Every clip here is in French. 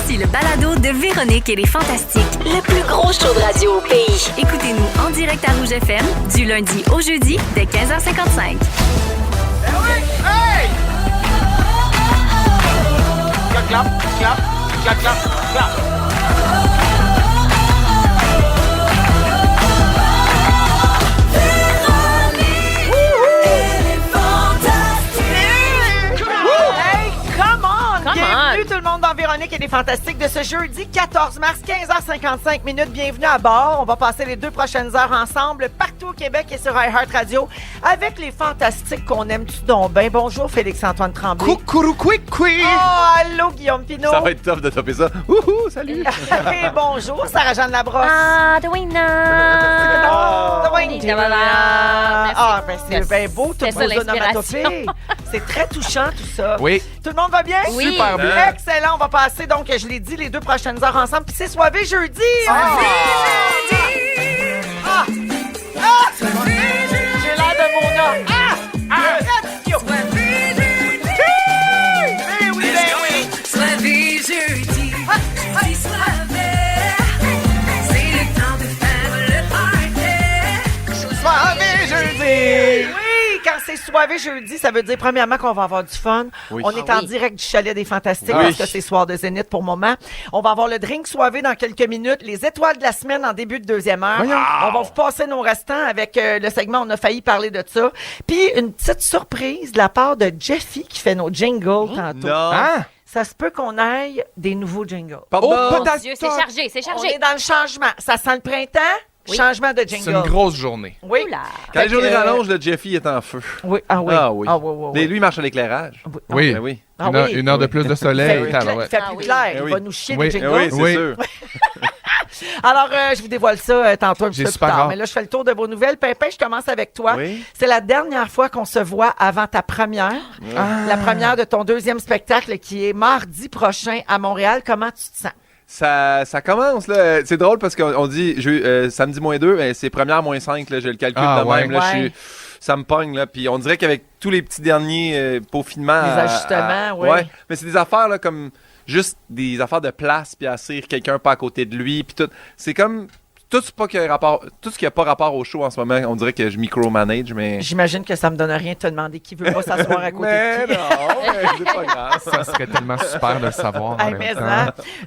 Voici le balado de Véronique et les Fantastiques. Le plus gros show de radio au pays. Écoutez-nous en direct à Rouge FM du lundi au jeudi dès 15h55. Hey! Clap, clap, clap, clap, clap, clap. Bienvenue tout le monde dans Véronique et les Fantastiques de ce jeudi 14 mars, 15h55 minutes. Bienvenue à bord. On va passer les 2 prochaines heures ensemble partout au Québec et sur iHeartRadio avec les Fantastiques qu'on aime-tu donc bien. Bonjour Félix-Antoine Tremblay. Coucou, quick. Oh, allô Guillaume Pinot. Ça va être tough de topper ça. Wouhou, salut. Et bonjour Sarah-Jeanne Labrosse. C'est bien beau, toutes vos onomatopées. C'est très touchant tout ça. Oui. Tout le monde va bien? Oui. Super bien. Excellent, on va passer donc, je l'ai dit, les 2 prochaines heures ensemble. Puis c'est soirée jeudi! J'ai l'air de mon radio! Soirée jeudi, c'est le temps de faire le party. Soirée jeudi! Oui! Quand c'est soirée jeudi, ça veut dire premièrement qu'on va avoir du fun. Oui. On est en direct du Chalet des Fantastiques Oui. parce que c'est soir de Zénith pour le moment. On va avoir le drink soirée dans quelques minutes, les étoiles de la semaine en début de deuxième heure. Voyons. On va vous passer nos restants avec le segment On a failli parler de ça. Puis une petite surprise de la part de Jeffy qui fait nos jingles tantôt. Non. Hein? Ça se peut qu'on aille des nouveaux jingles. Pardon. Mon Dieu, c'est chargé, c'est On chargé. est dans le changement. Ça sent le printemps? Oui. Changement de jingle. C'est une grosse journée. Oui. Oula. Quand les Fait journées que, rallongent, le Jeffy est en feu. Oui. Ah oui. Ah oui. Ah oui, oui, Mais oui. lui, il marche à l'éclairage. Oui. Ben oui. Ah oui. Une heure de plus de Il fait soleil. plus tabarouette. clair. oui. Il Eh va oui. nous chier Oui. des Eh jingles. oui, c'est Oui. sûr. Alors, je vous dévoile ça tantôt un petit J'ai peu plus super tard. hâte. Mais là, je fais le tour de vos nouvelles. Pimpin, je commence avec toi. Oui. C'est la dernière fois qu'on se voit avant ta première. La première de ton 2e spectacle qui est mardi prochain à Montréal. Comment tu te sens? Ça commence, là. C'est drôle parce qu'on dit samedi -2, ben, c'est première -5, là. Je le calcule Ah, de ouais. même. Là, Ouais. ça me pogne, là. Puis on dirait qu'avec tous les petits derniers peaufinements. Les ajustements, oui. Ouais. Mais c'est des affaires, là, comme juste des affaires de place, puis asseoir quelqu'un pas à côté de lui, puis tout. C'est comme. Tout ce qui n'a pas rapport au show en ce moment, on dirait que je micromanage, mais. J'imagine que ça me donne rien de te demander qui veut pas s'asseoir à côté Mais de qui. non, mais c'est pas grave. Ça serait tellement super de le savoir en Hey, même mais temps.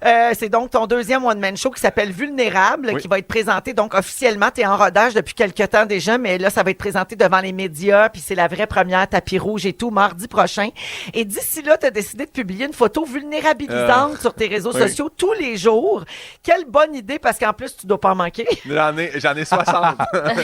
hein. C'est donc ton 2e one-man show qui s'appelle Vulnérable, Oui. qui va être présenté. Donc, officiellement, tu es en rodage depuis quelques temps déjà, mais là, ça va être présenté devant les médias, puis c'est la vraie première, tapis rouge et tout, mardi prochain. Et d'ici là, tu as décidé de publier une photo vulnérabilisante sur tes réseaux oui. sociaux tous les jours. Quelle bonne idée, parce qu'en plus, tu dois pas en manquer. J'en ai 60.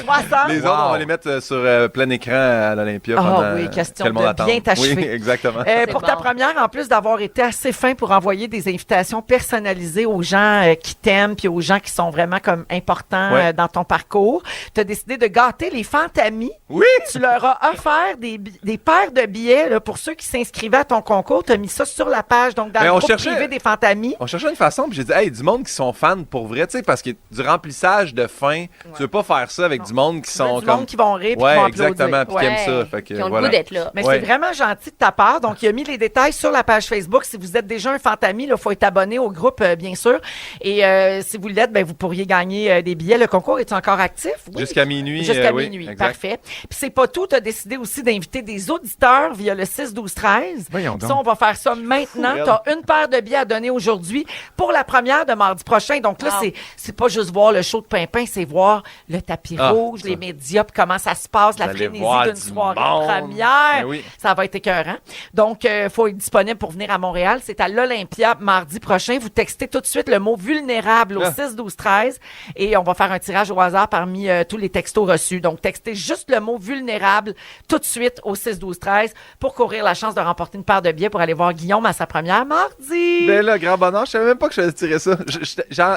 60. Les autres, on va les mettre sur plein écran à l'Olympia. Ah pendant oui, question que le monde de attende. bien t'achever. Oui, exactement. Pour bon. ta première, en plus d'avoir été assez fin pour envoyer des invitations personnalisées aux gens qui t'aiment puis aux gens qui sont vraiment comme importants Ouais. dans ton parcours, tu as décidé de gâter les Fantamis. Oui! Tu leur as offert des paires de billets là, pour ceux qui s'inscrivaient à ton concours. Tu as mis ça sur la page, donc dans Mais le on groupe cherchait- privé des Fantamis. On cherchait une façon, puis j'ai dit, hey, du monde qui sont fans pour vrai, tu sais, parce que du remplissage de fin, tu veux pas faire ça avec du monde qui sont Du comme. monde qui vont rire puis qui Ouais, vont applaudir. exactement, puis qui Ouais. aiment ça. Fait que, Qui ont le voilà. goût d'être là. Mais Ouais. c'est vraiment gentil de ta part. Donc, il a mis les détails sur la page Facebook. Si vous êtes déjà un Fantami, il faut être abonné au groupe, bien sûr. Et si vous l'êtes, ben, vous pourriez gagner des billets. Le concours est encore actif? Oui. Jusqu'à minuit. Jusqu'à oui, minuit, exact. parfait. Puis c'est pas tout, tu as décidé aussi d'inviter des auditeurs via le 6-12-13. Voyons donc. Ça, on va faire ça maintenant. Fou, Tu as une paire de billets à donner aujourd'hui pour la première de mardi prochain. Donc là, Wow. c'est pas juste voir le show de Pimpin, c'est voir le tapis Ah, rouge, ça. les médias, puis comment ça se passe, la Vous allez frénésie voir d'une du soirée monde. première. Ben oui. Ça va être écœurant. Donc, il faut être disponible pour venir à Montréal. C'est à l'Olympia mardi prochain. Vous textez tout de suite le mot vulnérable au Ah. 6-12-13 et on va faire un tirage au hasard parmi tous les textos reçus. Donc, textez juste le mot vulnérable tout de suite au 6-12-13 pour courir la chance de remporter une paire de billets pour aller voir Guillaume à sa première mardi. Ben là, grand bonheur, je savais même pas que je faisais tirer ça.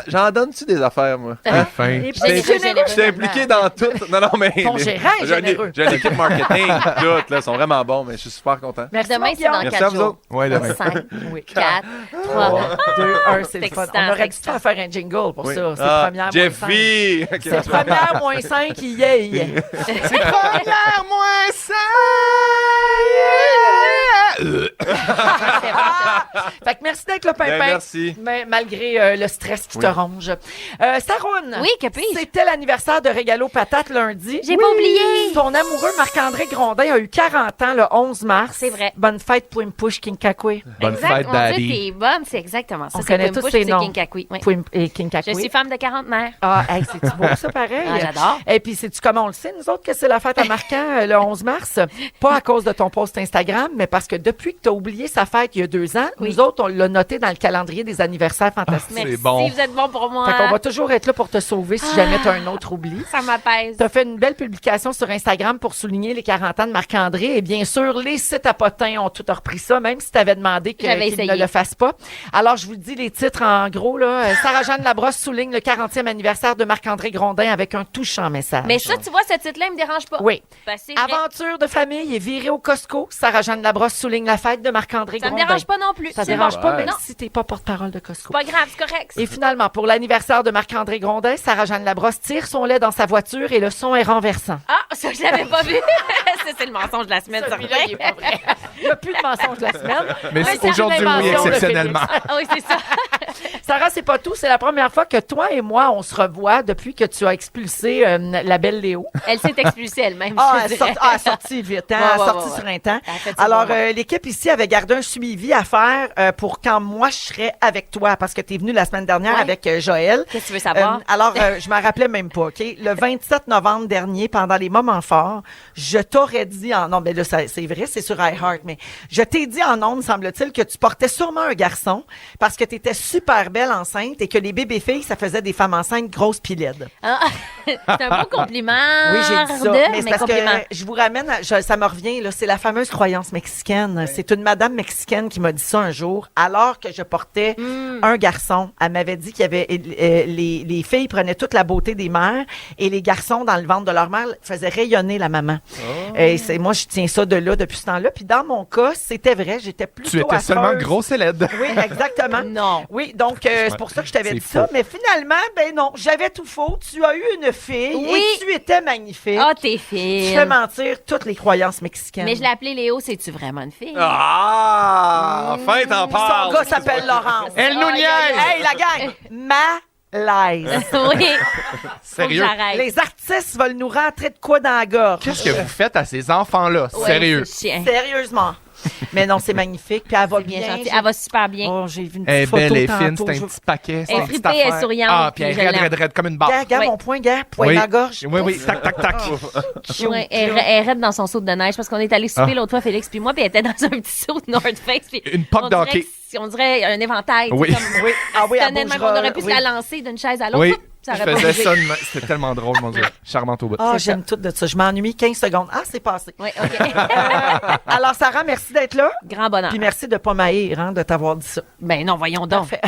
J'en donne-tu des affaires, moi? Hein? Fin. Et puis, Généreux, c'est généreux. Je suis impliqué dans tout. Non, non, mais. Ton gérant est généreux. J'ai une équipe marketing, tout, là, ils sont vraiment bons, mais je suis super content. Merci, Demain, mon c'est dans Guillaume. Merci à 4 vous jours. autres. Ouais, demain. 5, Oui. 4, 3. 2, 1, c'est le C'est fun. excitant, On aurait dû excitant. faire un jingle pour ça. C'est Ah, première Jeffy! Ok, C'est d'accord. première moins 5, yeah. C'est première moins 5! Fait que merci d'être là, Pimpin. Ben, merci. Mais malgré le stress qui te ronge. Saroune. Oui, que puis-je? C'était l'anniversaire de Régalo Patate lundi. J'ai pas oublié. Ton amoureux Marc-André Grondin a eu 40 ans le 11 mars. C'est vrai. Bonne fête, Pouim Push, King Kakwe. Bonne Exact, fête, mon Dieu, Daddy. t'es bonne, c'est exactement ça. On C'est connaît Pouim tous Push, ces c'est noms. King Kakwe. Oui. Pouim et King Kakwe. Je suis femme de 40 mères. Ah, hey, c'est-tu beau, ça, pareil? Ah, j'adore. Et puis, sais-tu comment on le sait, nous autres, que c'est la fête à Marquant le 11 mars? Pas à cause de ton post Instagram, mais parce que depuis que tu as oublié sa fête il y a 2 ans, Oui. nous autres, on l'a noté dans le calendrier des anniversaires fantastiques. Merci, bon. vous êtes bon pour moi. Fait qu'on va toujours être là pour te sauver si jamais tu as un autre oubli. Ça m'apaise. Tu as fait une belle publication sur Instagram pour souligner les 40 ans de Marc-André. Et bien sûr, les sites à potins ont tout repris ça, même si tu avais demandé J'avais qu'ils ne essayé. le fassent pas. Alors, je vous dis les titres en gros. Là. Sarah-Jeanne Labrosse souligne le 40e anniversaire de Marc-André Grondin avec un touchant message. Mais ça, tu vois, ce titre-là, il me dérange pas. Oui. Ben, c'est vrai. Aventure de famille et virée au Costco. Sarah-Jeanne Labrosse souligne la fête de Marc-André Ça me Grondin. dérange pas non plus. Ça C'est dérange bon. pas, même Non, si t'es pas porte-parole de Costco. c'est pas grave, c'est correct. Et finalement, pour l'anniversaire de Marc-André Grondin, Sarah-Jeanne Labrosse tire son lait dans sa voiture et le son est renversant. Ah, ça, je l'avais pas vu. Ça, c'est le mensonge de la semaine, ça Celui-là, il est pas vrai. Il n'y a plus de mensonge de la semaine. Mais c'est une aujourd'hui, oui, invention de exceptionnellement. Ah oui, c'est ça. Sarah, c'est pas tout. C'est la première fois que toi et moi, on se revoit depuis que tu as expulsé la belle Léo. Elle s'est expulsée elle-même, Ah, je elle dirais. est sortie vite, hein? Ouais, Elle est ouais, sortie ouais, sur ouais. un temps. Elle a fait ses Alors, bons mots. l'équipe ici avait gardé un suivi à faire pour quand moi, je serais avec toi, parce que tu es venu la semaine dernière Ouais. avec Joël. Qu'est-ce que tu veux savoir? Alors, je m'en rappelais même pas, OK? Le 27 novembre dernier, pendant les moments forts, je t'aurais dit en ondes, ben là, c'est vrai, c'est sur iHeart, mais je t'ai dit en ondes, semble-t-il, que tu portais sûrement un garçon parce que tu étais super belle enceinte et que les bébés-filles, ça faisait des femmes enceintes grosses pis laides. Ah, c'est un beau compliment. Oui, j'ai dit ça. Mais c'est parce compliment. que je vous ramène, ça me revient, là, c'est la fameuse croyance mexicaine. C'est une madame mexicaine qui m'a dit ça un jour, alors que je portais un garçon. Elle m'avait dit qu'il y avait les filles prenaient toute la beauté des mères et les garçons, dans le ventre de leur mère, faisaient rayonner la maman. Et moi, je tiens ça de là depuis ce temps-là. Puis dans mon cas, c'était vrai, j'étais plutôt Tu étais seulement affreuse. grosse et laide. Oui, exactement. Non. Oui, donc c'est pour ça que je t'avais C'est dit ça. faux. Mais finalement, ben non, j'avais tout faux. Tu as eu une fille Oui. et tu étais magnifique. Ah, t'es Tu fais fine. mentir toutes les croyances mexicaines. Mais je l'ai appelée Léo, c'est-tu vraiment une fille? Ah! Enfin, t'en Son parles! gars s'appelle Laurence. Elle nous niaise! Hey, la gang! Malaise. Oui. Sérieux? Faut que j'arrête. Les artistes veulent nous rentrer de quoi dans la gorge. Qu'est-ce que vous faites à ces enfants-là? Ouais, Sérieux? c'est chiant. Sérieusement. Mais non, c'est magnifique. Puis elle va C'est bien bien. gentil. Elle va super bien. Oh, j'ai vu une Elle est petite photo belle, elle est tantôt. fine, c'est un Je- petit paquet, c'est Elle est une petite fripée, elle est affaire. souriante, Ah, puis elle puis est je raide, l'aime. raide, raide, comme une barre. Gars, Oui. mon poing, gars, poing Oui. dans la gorge. Oui, oui, tac, tac, tac. Ouais, elle est raide dans son saut de neige parce qu'on est allé souper Ah. l'autre fois, Félix puis moi, puis elle était dans un petit saut de North Face. Puis Une poque on dirait d'hockey. on dirait un éventail. Oui. tu sais, comme- Oui, ah oui, Tenait de même, on aurait pu oui. se la lancer d'une chaise à l'autre. Oui, Oups, ça je aurait pas faisais bougé. ça, c'était tellement drôle, mon Dieu. Charmante au bout. Ah, C'est j'aime tout de ça. Je m'ennuie 15 secondes. Ah, c'est passé. Oui, OK. Alors, Sarah, merci d'être là. Grand bonheur. Puis merci de pas m'haïr, hein, de t'avoir dit ça. Ben non, voyons donc. Parfait.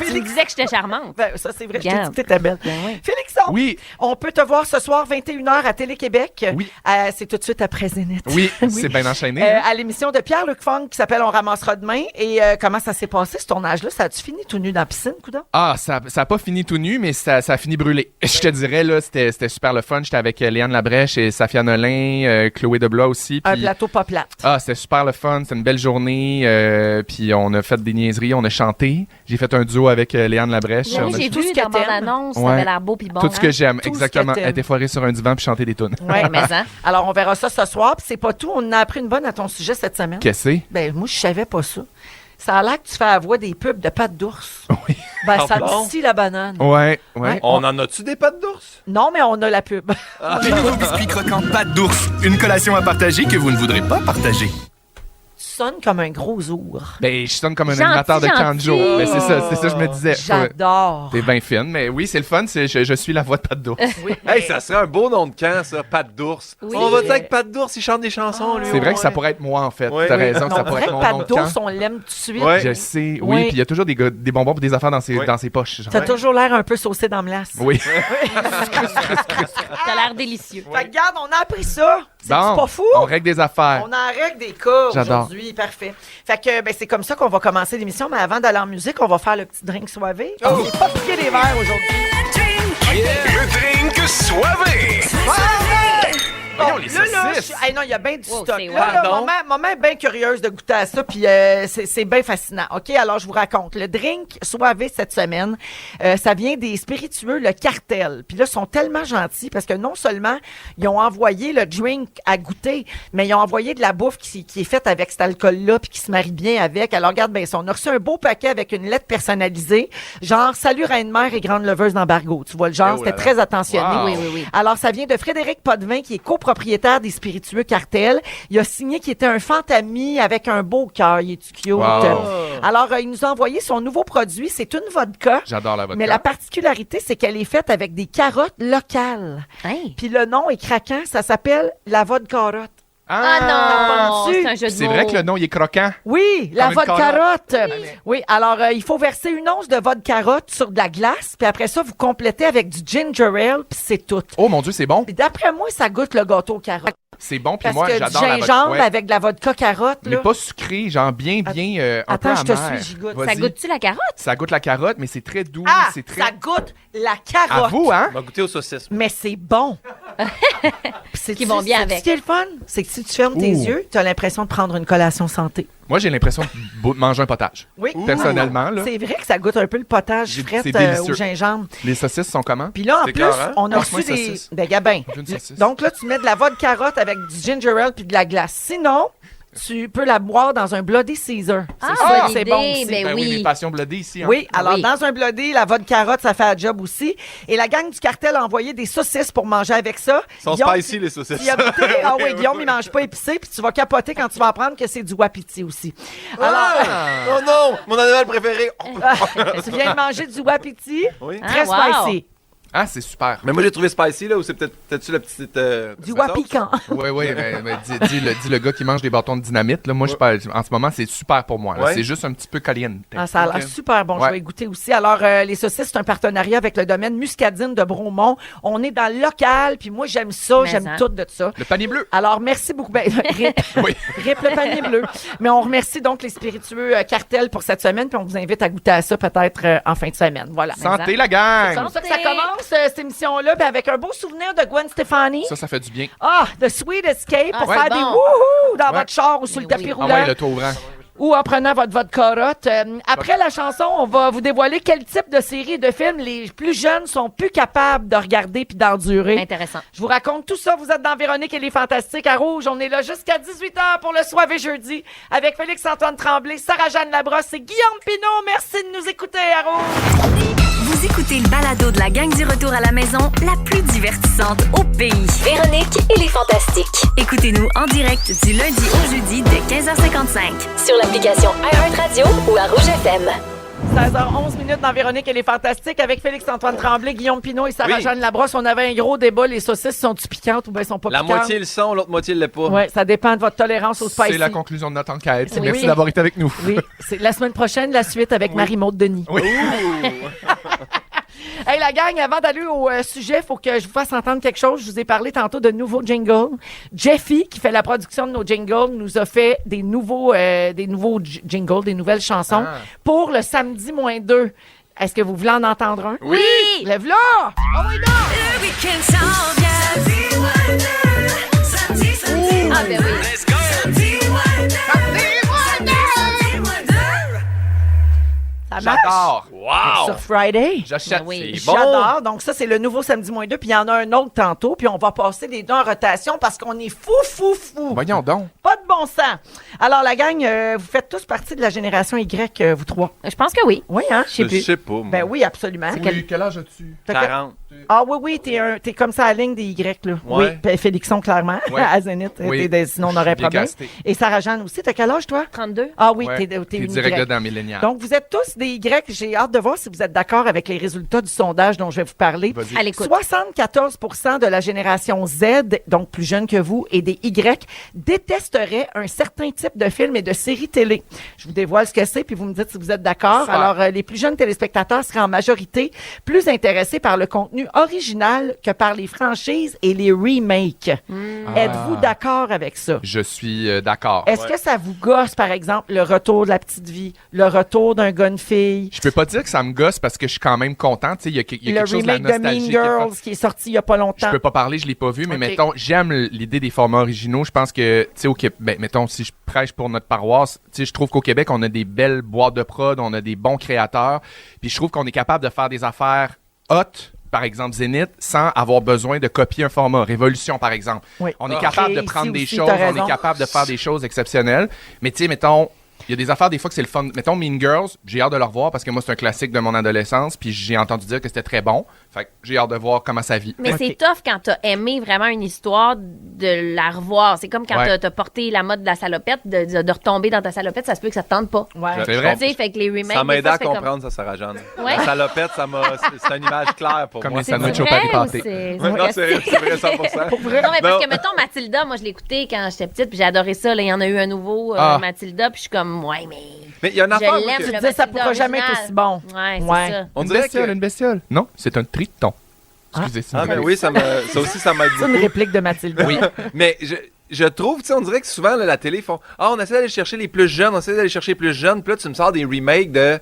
Tu me disais que j'étais charmante. Ben, ça, c'est vrai. Je t'ai dit Regarde. que t'étais belle. Ben oui. Félixon, Oui. on peut te voir ce soir, 21h à Télé-Québec. Oui. C'est tout de suite après Zénith. Oui, c'est bien enchaîné. hein? À l'émission de Pierre-Luc Funk qui s'appelle On ramassera demain. Et comment ça s'est passé, ce tournage-là? Ça a-tu fini tout nu dans la piscine, coudonc? Ah, ça a pas fini tout nu, mais ça a fini brûlé. Je te dirais, là, c'était super le fun. J'étais avec Léane Labrèche et Safia Nolin, Chloé Deblois aussi. Un puis- plateau pas plate. Ah, c'était super le fun. C'était une belle journée. Puis on a fait des niaiseries, on a chanté. J'ai fait un duo avec Léane Labrèche. Oui, On a- j'ai tout ce vu que dans mon t'aimes. annonce, ça Ouais. avait l'air beau puis bon. Tout ce que hein? j'aime, Tout ce que exactement. t'aimes. Elle était foirée sur un divan puis chanter des tunes. Ouais. Mais hein? Alors, on verra ça ce soir. Puis c'est pas tout. On en a appris une bonne à ton sujet cette semaine. Qu'est-ce que c'est? Ben, moi, je savais pas ça. Ça a l'air que tu fais la voix des pubs de pâtes d'ours. Oui. Ben, ça Pardon? me scie la banane. Ouais, ouais. Ouais. On en a-tu des pattes d'ours? Non, mais on a la pub. Les nouveaux biscuits croquants pâte d'ours. Une collation à partager que vous ne voudrez pas partager. Tu sonnes comme un gros ours. Ben, je sonne comme un Gentil, animateur de gentil. Kanjo. Ben, c'est ça, je me disais. J'adore. T'es bien fine, mais oui, c'est le fun, je suis la voix de Pat d'ours. Oui, Hey, ça serait un beau nom de camp, ça, Patte d'ours. Oui. On va dire avec Patte d'ours, il chante des chansons, lui. C'est vrai ouais. que ça pourrait être moi, en fait. Ouais, T'as oui. raison, Non, ça on pourrait dirait être que mon nom Pat de camp. d'ours, on l'aime tout de suite. Ouais. Je sais, oui, Oui. puis il y a toujours des bonbons pour des affaires dans ses Oui. poches. genre. T'as toujours l'air un peu saucé dans le glace. Oui. T'as l'air délicieux. Fait que, regarde, on a appris ça. C'est Bon, pas fou? on règle des affaires. On en règle des cas J'adore. aujourd'hui. Parfait. Fait que, ben, c'est comme ça qu'on va commencer l'émission. Mais avant d'aller en musique, on va faire le petit drink soivé. Oh. On n'est pas piqué les verres aujourd'hui. Le drink soivé. Voyons, les saucisses. Non, il y a bien du Wow, stock. c'est Là, wow. moment bien curieuse de goûter à ça, puis c'est bien fascinant. OK, alors je vous raconte. Le drink soivé cette semaine, ça vient des spiritueux, le Cartel. Puis là, ils sont tellement gentils parce que non seulement ils ont envoyé le drink à goûter, mais ils ont envoyé de la bouffe qui est faite avec cet alcool-là puis qui se marie bien avec. Alors, regarde bien ça. On a reçu un beau paquet avec une lettre personnalisée, genre « Salut Reine-Mère et grande leveuse d'embargo ». Tu vois le genre, Oh là c'était là. très attentionné. Wow. Oui, oui, oui. Alors, ça vient de Frédéric Potvin, qui est copropriétaire des spiritueux Cartel. Il a signé qu'il était un fantami avec un beau cœur. Il est cute. Wow. Alors, il nous a envoyé son nouveau produit. C'est une vodka. J'adore la vodka. Mais la particularité, c'est qu'elle est faite avec des carottes locales. Hey. Puis le nom est craquant. Ça s'appelle la vodka-carotte. Ah non, penses-tu? c'est un jeu de C'est mots. vrai que le nom, il est croquant. Oui, la Comme une vodka-carotte. Oui, alors il faut verser une once de vodka-carotte sur de la glace. Puis après ça, vous complétez avec du ginger ale. Puis c'est tout. Oh mon Dieu, c'est bon. Puis d'après moi, ça goûte le gâteau aux carottes. C'est bon, puis Parce moi, que du j'adore la vodka. gingembre Ouais. avec de la vodka carotte, Mais là. pas sucré, genre bien, un Attends, peu je te amer. suis, j'y goûte. Ça Vas-y. goûte-tu la carotte? Ça goûte la carotte, mais c'est très doux. Ah, c'est très... ça goûte la carotte. À vous, hein? On va goûter aux saucisses. Mais c'est bon. Qui vont bien avec. Ce qui est le fun, c'est que si tu fermes tes Ouh. yeux, tu as l'impression de prendre une collation santé. Moi, j'ai l'impression de manger un potage. Oui. Personnellement, là. C'est vrai que ça goûte un peu le potage C'est frais délicieux. au gingembre. Les saucisses sont comment? Puis là, en C'est plus, écœurant. on a Passe-moi reçu une des saucisse. gabins. Je veux une saucisse. Donc là, tu mets de la vodka carotte avec du ginger ale puis de la glace. Sinon, tu peux la boire dans un Bloody Caesar. Ah, ça, bonne c'est idée, bon aussi. ben Ben oui, oui. les passions blodées ici. Hein? Oui, alors Oui. dans un Bloody, la vodka carotte, ça fait un job aussi. Et la gang du cartel a envoyé des saucisses pour manger avec ça. Ils sont Guillaume, spicy, les saucisses. il a goûté. Ah oui, Guillaume, il mange pas épicé, puis tu vas capoter quand tu vas apprendre que c'est du wapiti aussi. Alors, Oh non! Mon animal préféré! tu viens de manger du wapiti, Oui. très Ah, wow. spicy. Ah, c'est super. Mais moi, j'ai trouvé spicy, là, ou c'est peut-être-tu la petite. Du la sauce? wapiquant. Oui, oui, mais dis le gars qui mange des bâtons de dynamite. Là, moi, je parle, en ce moment, c'est super pour moi. là. Ouais. C'est juste un petit peu caliente. Ah, ça a l'air Ok. super bon. Je Ouais. vais y goûter aussi. Alors, les saucisses, c'est un partenariat avec le domaine Muscadine de Bromont. On est dans le local, puis moi, j'aime ça. Mais J'aime hein. tout de ça. Le panier bleu. Alors, merci beaucoup. Ben, rip, Oui. rip le panier bleu. Mais on remercie donc les spiritueux cartels pour cette semaine, puis on vous invite à goûter à ça peut-être en fin de semaine. Voilà. Santé, la C'est gang! comme ça que ça commence, cette émission-là, puis avec un beau souvenir de Gwen Stefani. Ça fait du bien. Ah, The Sweet Escape pour Ah, faire c'est des bon. wouhou dans Ouais. votre char ou sur le Mais tapis oui. Ah roulant. ouais, le tour ouvrant. Ou en prenant votre vodka carotte. Après la chanson, on va vous dévoiler quel type de séries et de films les plus jeunes sont plus capables de regarder puis d'endurer. Intéressant. Je vous raconte tout ça. Vous êtes dans Véronique et les Fantastiques à Rouge. On est là jusqu'à 18h pour le Soivé jeudi avec Félix-Antoine Tremblay, Sarah-Jeanne Labrosse et Guillaume Pinault. Merci de nous écouter à Rouge. Vous écoutez le balado de la gang du retour à la maison, la plus divertissante au pays. Véronique et les Fantastiques. Écoutez-nous en direct du lundi au jeudi dès 15h55. Sur l'application iHeartRadio ou à Rouge FM. 16h11 dans Véronique et les Fantastiques avec Félix-Antoine Tremblay, Guillaume Pinault et Sarah-Jeanne Labrosse. On avait un gros débat. Les saucisses sont-tu piquantes ou bien sont pas La piquantes? moitié le sont, l'autre moitié l'est pas. Oui, ça dépend de votre tolérance au spicy. C'est la conclusion de notre enquête. Oui. Merci d'avoir été avec nous. Oui, c'est la semaine prochaine, la suite avec Marie-Maude Denis. Oui. Hey, la gang, avant d'aller au sujet, il faut que je vous fasse entendre quelque chose. Je vous ai parlé tantôt de nouveaux jingles. Jeffy, qui fait la production de nos jingles, nous a fait des nouveaux jingles, des nouvelles chansons Ah. pour le samedi -2. Est-ce que vous voulez en entendre un? Oui! Lève-la! Oh my God! Le week-end s'en vient. Samedi, ouais, samedi, samedi. Ah, ben oui. Samedi, ouais, Ça marche? J'adore. Wow! Sur Friday. J'achète. Oui. C'est bon. J'adore. Donc, ça, c'est le nouveau samedi -2. Puis, il y en a un autre tantôt. Puis, on va passer les deux en rotation parce qu'on est fou. Voyons donc. Pas de bon sens. Alors, la gang, vous faites tous partie de la génération Y, vous trois. Je pense que oui. Oui, hein? Je sais Je plus. sais pas, moi. Ben oui, absolument. Oui, quel âge as-tu? T'as que- 40. Ah oui, t'es comme ça à la ligne des Y, là. Ouais. Oui, puis Félixon, clairement. Ouais. À Zénith. Oui. Sinon, on Je aurait un suis bien problème. casté. Et Sarah-Jeanne aussi. T'as quel âge, toi? 32. Ah oui, Ouais. t'es T'es une direct Y. dedans, millénial. Donc, vous êtes tous des Y. J'ai hâte de voir si vous êtes d'accord avec les résultats du sondage dont je vais vous parler. Vas-y. À l'écoute. 74% de la génération Z, donc plus jeune que vous, et des Y, détesteraient un certain type de film et de série télé. Je vous dévoile ce que c'est, puis vous me dites si vous êtes d'accord. Super. Alors, les plus jeunes téléspectateurs seraient en majorité plus intéressés par le contenu original que par les franchises et les remakes. Êtes-vous d'accord avec ça? Je suis d'accord. Est-ce que ça vous gosse, par exemple, le retour de la petite vie, le retour d'un gun fille. Je peux pas dire que ça me gosse parce que je suis quand même content. Tu sais, il y a quelque Le chose de la remake de Mean nostalgie. qui est Girls fun. qui est sorti il y a pas Je longtemps. peux pas parler, je l'ai pas vu, mais Ok. mettons, j'aime l'idée des formats originaux. Je pense que, tu sais, au Québec, ben, mettons, si je prêche pour notre paroisse, tu sais, je trouve qu'au Québec, on a des belles boîtes de prod, on a des bons créateurs, puis je trouve qu'on est capable de faire des affaires hot, par exemple Zénith, sans avoir besoin de copier un format. Révolution, par exemple. Oui. On est Ah. capable de Ici prendre des aussi, choses, t'as on raison. est capable de faire des choses exceptionnelles, mais tu sais, mettons, il y a des affaires, des fois, que c'est le fun. Mettons, Mean Girls, j'ai hâte de le revoir parce que moi, c'est un classique de mon adolescence, puis j'ai entendu dire que c'était très bon. Fait que j'ai hâte de voir comment ça vit. Mais Ok. c'est tough quand t'as aimé vraiment une histoire de la revoir. C'est comme quand Ouais. t'as porté la mode de la salopette, de retomber dans ta salopette, ça se peut que ça te tente pas. Ouais. C'est vrai. Tu sais, fait que les remakes, Ça m'a des aidé fois, à ça fait comme- comprendre ça, Sarah Jeanne. Ouais. La salopette, c'est une image claire pour Comme moi. les sandwichs C'est au vrai pâté ou pâté. c'est- Ouais, non, c'est vrai 100%. Non, mais parce Non. que, mettons, Mathilda, moi, je l'ai écouté quand j'étais petite, puis j'ai adoré ça. Là, il y en a eu un nouveau, Ah. Mathilda, puis je suis comme, ouais, mais. Mais il y a une Je affaire moi, l'aime, que- Tu le te dis, ça Mathilda pourra jamais être original. aussi bon. Ouais, Ouais. c'est ça. on Une dirait bestiole, que... une bestiole. Non, c'est un triton. Excusez, s'il Ah, vous ben plaît. oui, ça aussi, ça m'aide C'est une beaucoup. réplique de Mathilde. Oui. Mais je trouve, tu sais, on dirait que souvent, là, la télé font on essaie d'aller chercher les plus jeunes, on essaie d'aller chercher les plus jeunes, puis là, tu me sors des remakes de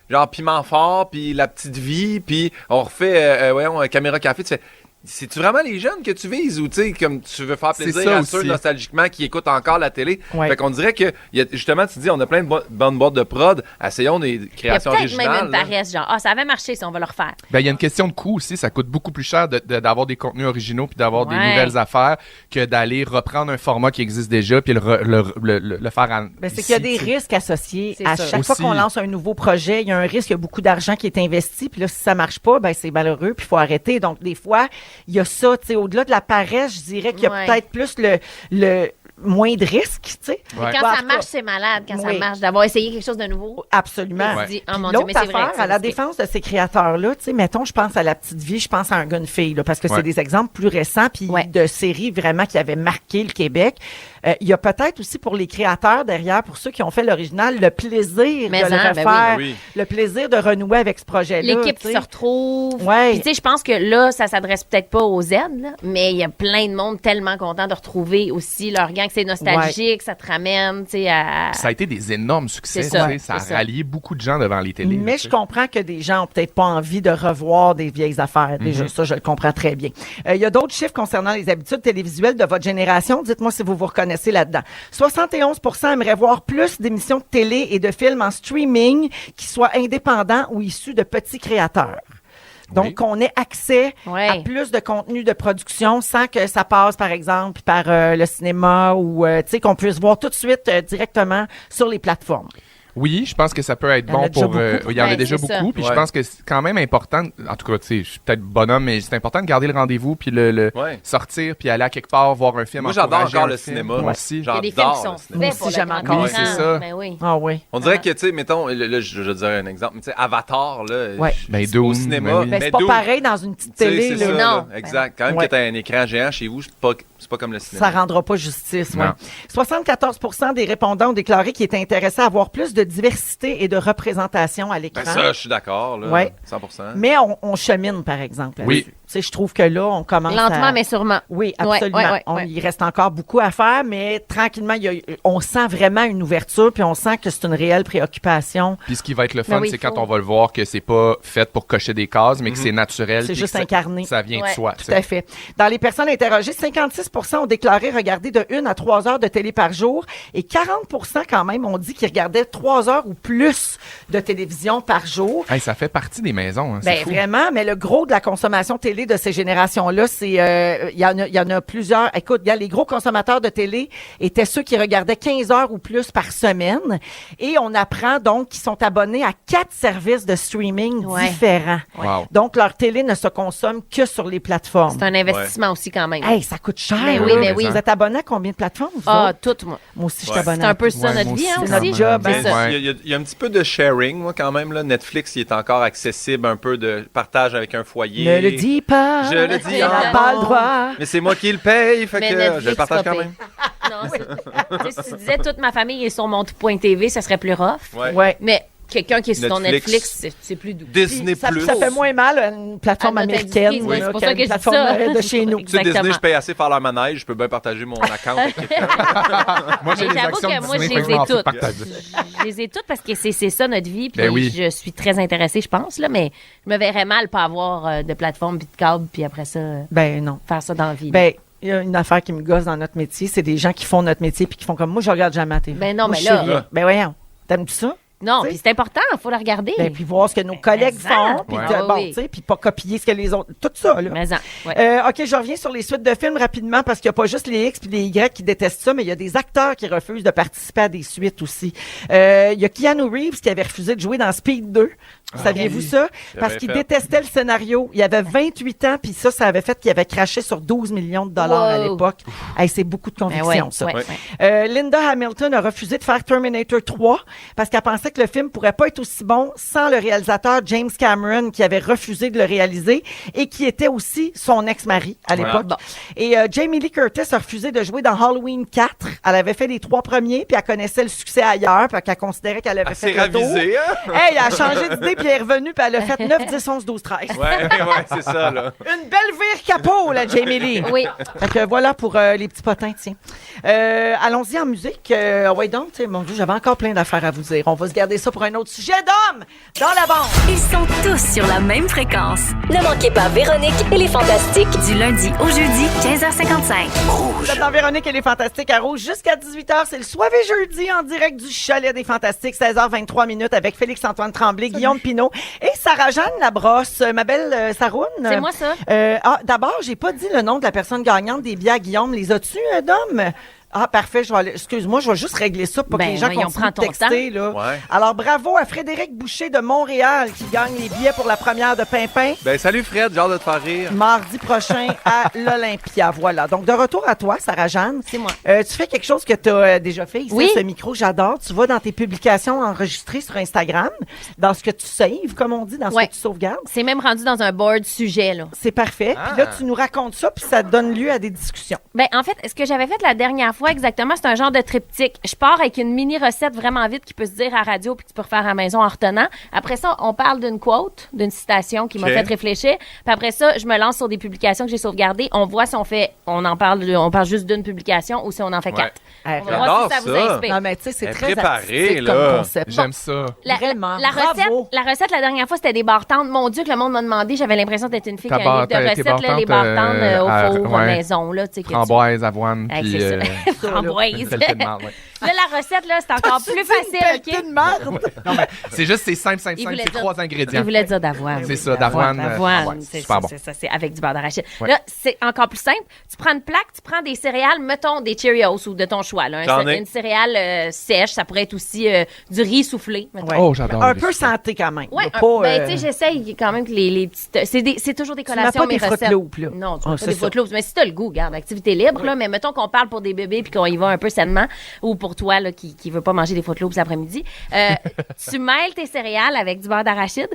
genre Piment Fort, puis La Petite Vie, puis on refait, voyons, Caméra Café. Tu fais, c'est-tu vraiment les jeunes que tu vises ou, tu sais, comme tu veux faire C'est plaisir ça à ceux aussi. nostalgiquement qui écoutent encore la télé? Ouais. Fait qu'on dirait que, justement, tu dis, on a plein de bonnes boîtes de prod, essayons des Il y a créations peut-être même originales. une là. paresse, genre, ça avait marché, si on va le refaire. Ben, il y a une question de coût aussi. Ça coûte beaucoup plus cher d'avoir des contenus originaux puis d'avoir des Ouais. nouvelles affaires que d'aller reprendre un format qui existe déjà puis le faire en. Ben, c'est qu'il y a ici, des tu sais. risques associés. C'est À ça. chaque fois Aussi. qu'on lance un nouveau projet, il y a un risque, il y a beaucoup d'argent qui est investi. Puis là, si ça marche pas, ben c'est malheureux, puis il faut arrêter. Donc, des fois, il y a ça. Tu sais, au-delà de la paresse, je dirais qu'il y a Ouais. peut-être plus le moins de risques, tu sais. Ouais. Quand Bon, en ça tout cas, marche, c'est malade. Quand ça oui. marche, d'avoir essayé quelque chose de nouveau. Absolument. Tu te dis, oh Puis mon Dieu, l'autre mais c'est vrai. affaire, c'est à la risqué. défense de ces créateurs-là, tu sais, mettons, je pense à La Petite Vie, je pense à Un gars, une fille, là, parce que Ouais. c'est des exemples plus récents, puis Ouais. de séries vraiment qui avaient marqué le Québec. Il y a peut-être aussi pour les créateurs derrière, pour ceux qui ont fait l'original, le plaisir Mais de le ben oui. refaire, Oui. le plaisir de renouer avec ce projet-là. L'équipe tu qui sais. se retrouve. Ouais. Puis tu sais, je pense que là, ça s'adresse peut-être pas aux Z, là, mais il y a plein de monde tellement content de retrouver aussi leur gang, que c'est nostalgique, ça te ramène, tu sais, à... Ça a été des énormes succès. C'est ça, tu sais, ça a c'est ça. rallié beaucoup de gens devant les télés. Mais tu je sais. comprends que des gens ont peut-être pas envie de revoir des vieilles affaires. Déjà, ça, je le comprends très bien. Il y a d'autres chiffres concernant les habitudes télévisuelles de votre génération. Dites-moi si vous vous reconnaissez là-dedans. 71 aimeraient voir plus d'émissions de télé et de films en streaming qui soient indépendants ou issus de petits créateurs. Donc, Oui. qu'on ait accès Ouais. à plus de contenu de production sans que ça passe, par exemple, par le cinéma ou, tu sais, qu'on puisse voir tout de suite directement sur les plateformes. Oui, je pense que ça peut être Il y en a bon déjà pour. beaucoup. Il y en a Ouais, déjà c'est ça. beaucoup. Puis je Ouais. pense que c'est quand même important. En tout cas, tu sais, je suis peut-être bonhomme, mais c'est important de garder le rendez-vous puis le Ouais. sortir puis aller à quelque part voir un film. Moi, j'adore encourager encore un le film. cinéma. Moi aussi. Il y a des films J'adore qui sont le cinéma. Moi faits pour aussi, le j'aime grand encore. Oui, écran. c'est ça. Ben oui. Ah oui. On dirait que, tu sais, mettons, là, je dirais un exemple, mais tu sais, Avatar, là, Ouais. Ben, c'est au Dune, cinéma. ben oui. Ben, c'est pas Dune, pareil dans une petite tu sais, télé, c'est là. ça, Non. là. Exact. Quand même Ouais. que t'as un écran géant chez vous, c'est pas comme le cinéma. Ça rendra pas justice. Non. Ouais. 74 des répondants ont déclaré qu'ils étaient intéressés à avoir plus de diversité et de représentation à l'écran. Ben ça, je suis d'accord, là. Ouais. 100%. Mais on chemine, par exemple. Oui. là-dessus. Tu sais, je trouve que là, on commence Lentement, à... mais sûrement. Oui, Ouais, absolument. ouais, ouais. Il reste encore beaucoup à faire, mais tranquillement, on sent vraiment une ouverture, puis on sent que c'est une réelle préoccupation. Puis ce qui va être le Ben fun, oui, c'est faut. quand on va le voir que c'est pas fait pour cocher des cases, mais que c'est naturel. C'est puis juste que ça- incarné. Ça vient Ouais. de soi. tu Tout sais. à fait. Dans les personnes interrogées, 56 ont déclaré regarder de 1 à 3 heures de télé par jour et 40 quand même ont dit qu'ils regardaient 3 heures ou plus de télévision par jour. Hey, ça fait partie des maisons. Hein, c'est Ben fou. vraiment, mais le gros de la consommation télé de ces générations-là, c'est il y en a plusieurs. Écoute, les gros consommateurs de télé étaient ceux qui regardaient 15 heures ou plus par semaine, et on apprend donc qu'ils sont abonnés à 4 services de streaming Ouais. différents. Wow. Donc leur télé ne se consomme que sur les plateformes. C'est un investissement aussi quand même. Hey, ça coûte cher. Ben oui, là. ben oui. Vous êtes abonné à combien de plateformes? Vous Ah, autres? tout, moi. Moi aussi, je suis Ouais. abonné C'est à un peu tout. ça, Ouais, notre moi vie, aussi, hein, c'est notre aussi. job, C'est hein. ça. Ouais. Il y a un petit peu de sharing, moi, quand même. Là. Netflix, il est encore accessible, un peu de partage avec un foyer. Ne le dis pas. Je le dis On n'a encore. pas le droit. Mais c'est moi qui le paye, fait Mais que Netflix, je le partage pas quand payé. même. Non, tu sais, si tu disais toute ma famille est sur mon tout.tv, ça serait plus rough. Ouais. Ouais. Mais quelqu'un qui est sur ton Netflix. Netflix, c'est plus doux. Disney+. Ça fait moins mal une plateforme À notre américaine industrie, oui, là, c'est pour ça que qu'une je dis plateforme ça. de chez nous. Tu sais, Disney, Exactement. je paye assez pour leur manège, je peux bien partager mon account avec quelqu'un. Moi, j'ai Mais des j'avoue actions que de moi, Disney, je fait que les ai m'en fous de toutes. partager. Je les ai toutes parce que c'est ça notre vie. Puis Ben oui. je suis très intéressée, je pense, là, mais je me verrais mal pas avoir de plateforme puis de câble, puis après ça, Ben non. faire ça dans la vie. Ben, il y a une affaire qui me gosse dans notre métier, c'est des gens qui font notre métier puis qui font comme moi, je regarde jamais la TV. Ben non, Moi, mais je sais là- rien. Ben voyons. T'aimes-tu ça? non, tu puis sais. c'est important, il faut la regarder. Ben, puis voir ce que nos collègues mais ça. font, puis Ouais. Ah bon, oui. tu sais, puis pas copier ce que les autres. Tout ça, là. Mais ça, ouais. OK, je reviens sur les suites de films rapidement parce qu'il n'y a pas juste les X puis les Y qui détestent ça, mais il y a des acteurs qui refusent de participer à des suites aussi. Il y a Keanu Reeves qui avait refusé de jouer dans Speed 2. Saviez-vous ça? Parce avait qu'il fait. détestait le scénario. Il avait 28 ans, puis ça avait fait qu'il avait craché sur 12 millions de dollars à Wow. l'époque. Hey, c'est beaucoup de Ben conviction, ouais, ça. ouais, Ouais. ouais. Linda Hamilton a refusé de faire Terminator 3 parce qu'elle pensait que le film pourrait pas être aussi bon sans le réalisateur James Cameron qui avait refusé de le réaliser et qui était aussi son ex-mari à l'époque. Bon. Et Jamie Lee Curtis a refusé de jouer dans Halloween 4. Elle avait fait les 3 premiers puis elle connaissait le succès ailleurs puis qu'elle considérait qu'elle avait C'est fait le tour. ravisé, hein? Hey, elle a changé d'idée puis elle est revenue puis elle a fait 9, 10, 11, 12, 13. Ouais, c'est ça, là. Une belle vire capot, la Jamie Lee. Oui. Fait que voilà pour les petits potins, tiens. Allons-y en musique. Ouais, donc, tu sais, mon Dieu, j'avais encore plein d'affaires à vous dire. On va se garder ça pour un autre sujet d'homme dans la bande. Ils sont tous sur la même fréquence. Ne manquez pas Véronique et les Fantastiques. Du lundi au jeudi, 15h55. Vous êtes dans Véronique et les Fantastiques à Rouge jusqu'à 18h. C'est le Soivé jeudi en direct du Chalet des Fantastiques, 16h23 minutes avec Félix-Antoine Tremblay, Guillaume Pinot et Sarah-Jeanne Labrosse. Ma belle Saroune. C'est moi, ça. D'abord, j'ai pas dit le nom de la personne gagnante des billets à Guillaume. Les as-tu, Dom? Ah, parfait. Excuse-moi, je vais juste régler ça pour que Ben, les gens voyons, continuent de prends ton texter. Là. Ouais. Alors, bravo à Frédéric Boucher de Montréal qui gagne les billets pour la première de Pimpin. Ben, salut Fred, j'ai hâte de te faire rire. Mardi prochain à l'Olympia. Voilà. Donc, de retour à toi, Sarah-Jeanne. C'est moi. Tu fais quelque chose que tu as déjà fait ici, Oui. ce micro, j'adore. Tu vas dans tes publications enregistrées sur Instagram, dans ce que tu saves, comme on dit, dans ce Ouais. que tu sauvegardes. C'est même rendu dans un board sujet, là. C'est parfait. Puis là, tu nous racontes ça, puis ça donne lieu à des discussions. Ben, en fait, ce que j'avais fait la dernière fois, exactement, c'est un genre de triptyque. Je pars avec une mini recette vraiment vite qui peut se dire à radio puis que tu peux refaire à la maison en retenant. Après ça, on parle d'une quote, d'une citation qui m'a OK. fait réfléchir. Puis après ça, je me lance sur des publications que j'ai sauvegardées. On voit si on parle juste d'une publication ou si on en fait Ouais. 4. Hey, On va voir si ça J'adore vous ça. inspire. non, mais tu sais, c'est Elle est très préparée, artistique là. comme concept. J'aime ça. Vraiment, La bravo. recette, la dernière fois, c'était des bartendes. Mon Dieu, que le monde m'a demandé. J'avais l'impression d'être une fille qui a un livre de tes recettes, là, les bartendes, bartendes au four, ouais. maison, là, tu sais, que tu- Framboise, avoine, Hey, puis c'est ça. Framboise. pelleté de marde, ouais. Là, la recette, là, c'est encore plus facile, Pelleté OK? de merde. Non, mais c'est juste, c'est simple, Il voulait c'est dire- 3 Il ingrédients. voulait dire d'avoine. C'est ça, d'avoine. D'avoine, ouais, c'est super ça, bon. c'est ça, c'est avec du beurre d'arachide. Ouais. Là, c'est encore plus simple. Tu prends une plaque, tu prends des céréales, mettons des Cheerios ou de ton choix. Là, J'en ai. une céréale sèche, ça pourrait être aussi du riz soufflé. mettons. Ouais. Oh, j'adore Un le peu riz. santé quand même. Ouais, Pas, ben, tu sais, j'essaye quand même que les petites. C'est toujours des mets collations, pas mes des Fruit recettes. Loops, là. Non, tu Ah, mets c'est pas des ça. Fruit Loops. Mais si t'as le goût, regarde, activité libre, là, mais mettons qu'on parle pour des bébés puis qu'on y va un peu sainement, ou pour toi, là, qui veut pas manger des Fruit Loops l'après-midi. Tu mêles tes céréales avec du beurre d'arachide.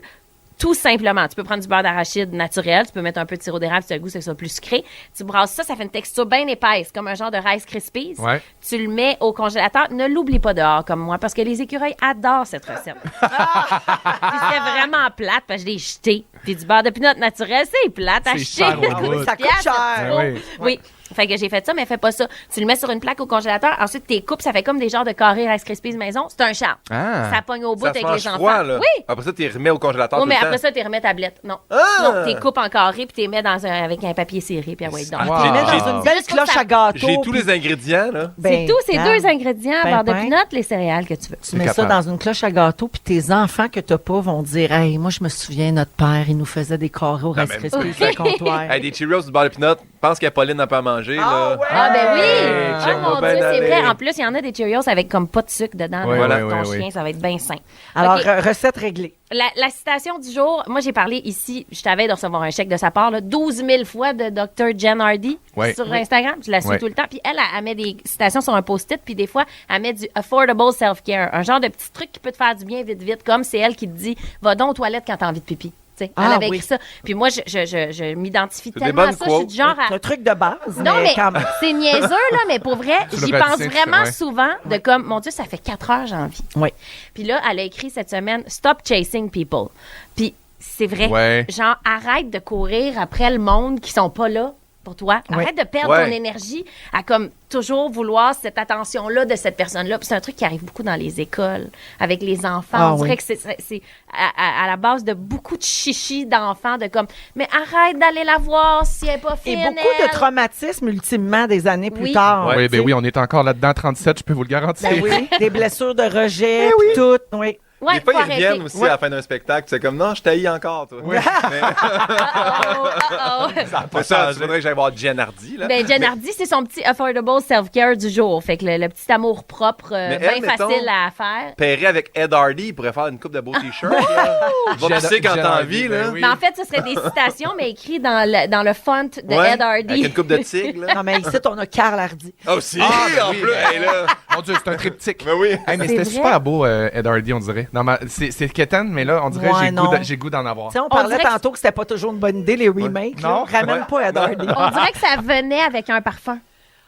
Tout simplement. Tu peux prendre du beurre d'arachide naturel, tu peux mettre un peu de sirop d'érable si tu as le goût, c'est que ça soit plus sucré. Tu brasses ça, ça fait une texture bien épaisse, comme un genre de Rice Krispies. Ouais. Tu le mets au congélateur. Ne l'oublie pas dehors comme moi, parce que les écureuils adorent cette recette. Puis c'est vraiment plate, parce que je l'ai jeté. Puis du beurre de pinot naturel, c'est plate à C'est jeter. cher au bout. Ça coûte cher. Oui. Oui. Fait que j'ai fait ça, mais fais pas ça. Tu le mets sur une plaque au congélateur. Ensuite, tes coupes, ça fait comme des genres de carrés Rice Krispies maison. C'est un charme. Ah. Ça pogne au bout Ça avec se mange les enfants. froid, là. Oui. Après ça, tu les remets au congélateur Oui, tout mais le temps. après ça, tu remets tablette. Non. Ah! Non, tu coupes en carré puis tu les mets avec un papier serré. Puis ouais, donc. Wow. Tu les mets Ah. dans une belle Juste pour cloche ça. à gâteau. J'ai tous puis- les ingrédients, là. C'est Ben, tout, c'est regarde. deux ingrédients, Ben, beurre de ben. pinot, les céréales que tu veux. Tu mets ça capable. dans une cloche à gâteau, puis tes enfants que t'as pas vont dire « Hey, moi, je me souviens, notre père, il nous faisait des carrés au Rice mais- Krispies sur le comptoir. Hey, des Cheerios, du beurre de pinot, pense qu'Apolline n'a pas à manger, là. Ah, ben oui! Hey, Ah, check mon va bien Dieu, c'est aller. vrai. En plus, il y en a des Cheerios avec comme pas de sucre dedans. Oui, là, oui, pour ton oui, chien, oui. ça va être bien sain. Alors, OK. recette réglée. La citation du jour, moi, j'ai parlé ici, je t'avais de recevoir un chèque de sa part, là, 12 000 fois de Dr. Jen Hardy Ouais. sur Instagram. Je la suis Ouais. tout le temps. Puis elle met des citations sur un post-it, puis des fois, elle met du affordable self-care, un genre de petit truc qui peut te faire du bien vite, vite, comme c'est elle qui te dit, va donc aux toilettes quand t'as envie de pipi. Tu sais, Ah, elle avait oui. écrit ça. Puis moi, je m'identifie C'est des tellement à bonnes ça. Je suis quotes. du genre à... C'est un truc de base, Non, mais quand même. c'est niaiseux, là, mais pour vrai, Tu j'y le pense retiens, vraiment ouais. souvent de comme, mon Dieu, ça fait 4 heures, j'ai envie. Oui. Puis là, elle a écrit cette semaine, Stop chasing people. Puis c'est vrai. Ouais. Genre, arrête de courir après le monde qui sont pas là pour toi. Ouais. Arrête de perdre Ouais. ton énergie à comme toujours vouloir cette attention-là de cette personne-là. Puis c'est un truc qui arrive beaucoup dans les écoles, avec les enfants. Ah On dirait oui. que c'est à la base de beaucoup de chichis d'enfants, de comme, mais arrête d'aller la voir si elle est pas Et fine. beaucoup de elle. traumatismes, ultimement, des années plus Oui. tard. Ouais. Oui, tu ben sais. oui, on est encore là-dedans, 37, je peux vous le garantir. Ben oui, des blessures de rejet, puis tout. Oui. Ouais, Des fois, faut ils reviennent arrêter. aussi à la fin d'un spectacle. C'est comme, non, je t'haïs encore, toi. Mais, Oh, oh, oh. après ça, il faudrait que j'aille voir Jen Hardy, là. Ben, Jen Hardy, c'est son petit affordable self-care du jour. Fait que le petit amour propre, Mais bien elle, mettons, facile à faire. Pairé avec Ed Hardy, il pourrait faire une coupe de beaux t-shirts, là. Va Jen- pisser quand Jen t'as Hardy, envie, ben là. oui. Mais en fait, ce serait des citations, mais écrites dans le font de Ouais, Ed Hardy. avec une coupe de tigre, là. Non, mais ici, on a Carl Hardy. Ah, aussi, Ah, ben en oui, plus, ben- hey, là. Mon Dieu, c'est un triptyque. Mais oui. Hey, mais C'est c'était vrai? super beau, Ed Hardy, on dirait. C'est quétaine, mais là, on dirait Ouais, non. j'ai goût d'en avoir. Tu sais, on parlait dirait que- tantôt que c'était pas toujours une bonne idée, les remakes. là. Non. Ramène pas Ed Hardy. On dirait que ça venait avec un parfum.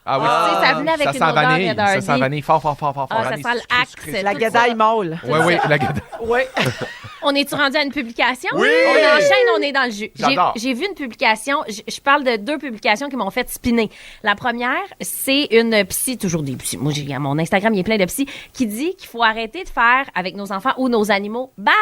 Ah oui, Tu sais, ça venait avec ça une sent odeur vanille. Ed Hardy. Ça sent vanille fort, fort, fort, fort. Ah, ça Vanille sent le sucré, axe. sucré. La tout guédaille ça. molle. Oui, oui, la guédaille. Oui. On est-tu rendu à une publication? Oui! On enchaîne, on est dans le jus. J'adore. J'ai vu une publication, je parle de 2 publications qui m'ont fait spinner. La première, c'est une psy, toujours des psys, moi, mon Instagram, il est plein de psys, qui dit qu'il faut arrêter de faire avec nos enfants ou nos animaux, bye,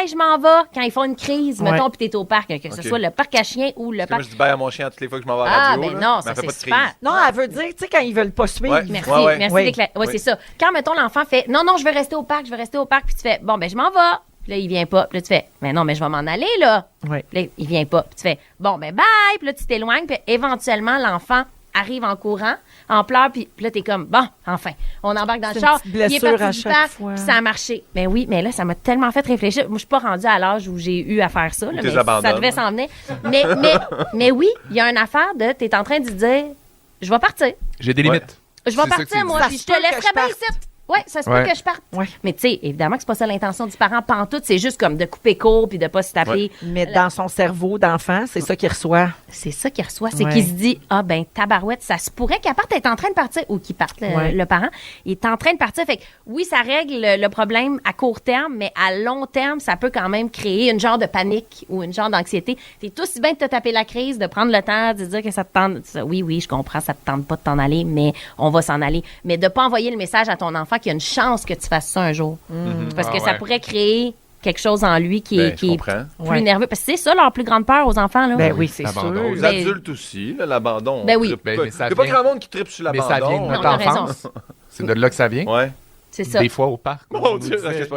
je m'en vais, quand ils font une crise, Ouais. mettons, puis t'es au parc, que ce Ok. soit le parc à chiens ou le Moi, parc... je dis bye à mon chien toutes les fois que je m'en vais à la Ah, radio, ben là. non, Mais ça, elle fait c'est pas de super. crise. Non, elle veut dire, tu sais, quand ils veulent pas suivre. Ouais. Merci, Ouais, ouais. merci Oui. d'éclairer. Oui, Oui. c'est ça. Quand, mettons, l'enfant fait non, non, je veux rester au parc, puis tu fais bon, ben, je m'en vais. Puis là, il vient pas. Puis là, tu fais mais non, mais je vais m'en aller, là. Oui. Puis là, il vient pas. Puis tu fais bon, ben, bye. Puis là, tu t'éloignes. Puis éventuellement, l'enfant arrive en courant, en pleurs. Puis là, t'es comme bon, enfin, on embarque dans le C'est char. une Il est petite blessure parti à du chaque parc, fois. puis ça a marché. Mais oui, mais là, ça m'a tellement fait réfléchir. Moi, je suis pas rendue à l'âge où j'ai eu à faire ça. Là, t'es mais ça abandonnes. devait s'en venir. Mais oui, il y a une affaire de t'es en train de dire je vais partir. J'ai des Ouais. limites. Je vais C'est ça que partir, tu moi, dis. puis Ça je se te peut que laisserai je bien parte. ici. Oui, ça se Ouais. peut que je parte. Ouais. Mais tu sais, évidemment que c'est pas ça l'intention du parent pantoute, c'est juste comme de couper court puis de pas se taper. Mais dans son cerveau d'enfant, c'est ça qu'il reçoit. C'est ça qu'il reçoit, c'est Ouais. qu'il se dit ah ben tabarouette, ça se pourrait qu'elle parte, elle est en train de partir ou qu'il parte Ouais. le parent, il est en train de partir. Fait que oui, ça règle le problème à court terme, mais à long terme, ça peut quand même créer une genre de panique ou une genre d'anxiété. T'es aussi bien de te taper la crise, de prendre le temps, de dire que ça te tente. Oui, je comprends, ça te tente pas de t'en aller, mais on va s'en aller. Mais de pas envoyer le message à ton enfant qu'il y a une chance que tu fasses ça un jour. Parce que Ah ça ouais. pourrait créer quelque chose en lui qui est, Ben, qui je est comprends. plus Ouais. nerveux. Parce que c'est ça leur plus grande peur aux enfants. Là. Ben oui, c'est L'abandon. sûr. Aux Ben- adultes aussi, là, l'abandon. Ben on oui. trippe Ben, pas. mais ça Il y a pas vient- grand monde qui tripe sur Mais l'abandon. ça vient de Non, notre t'as raison. enfance. C'est de là que ça vient. Ouais. C'est ça. Des fois au parc. Mon on Dieu, nous disait-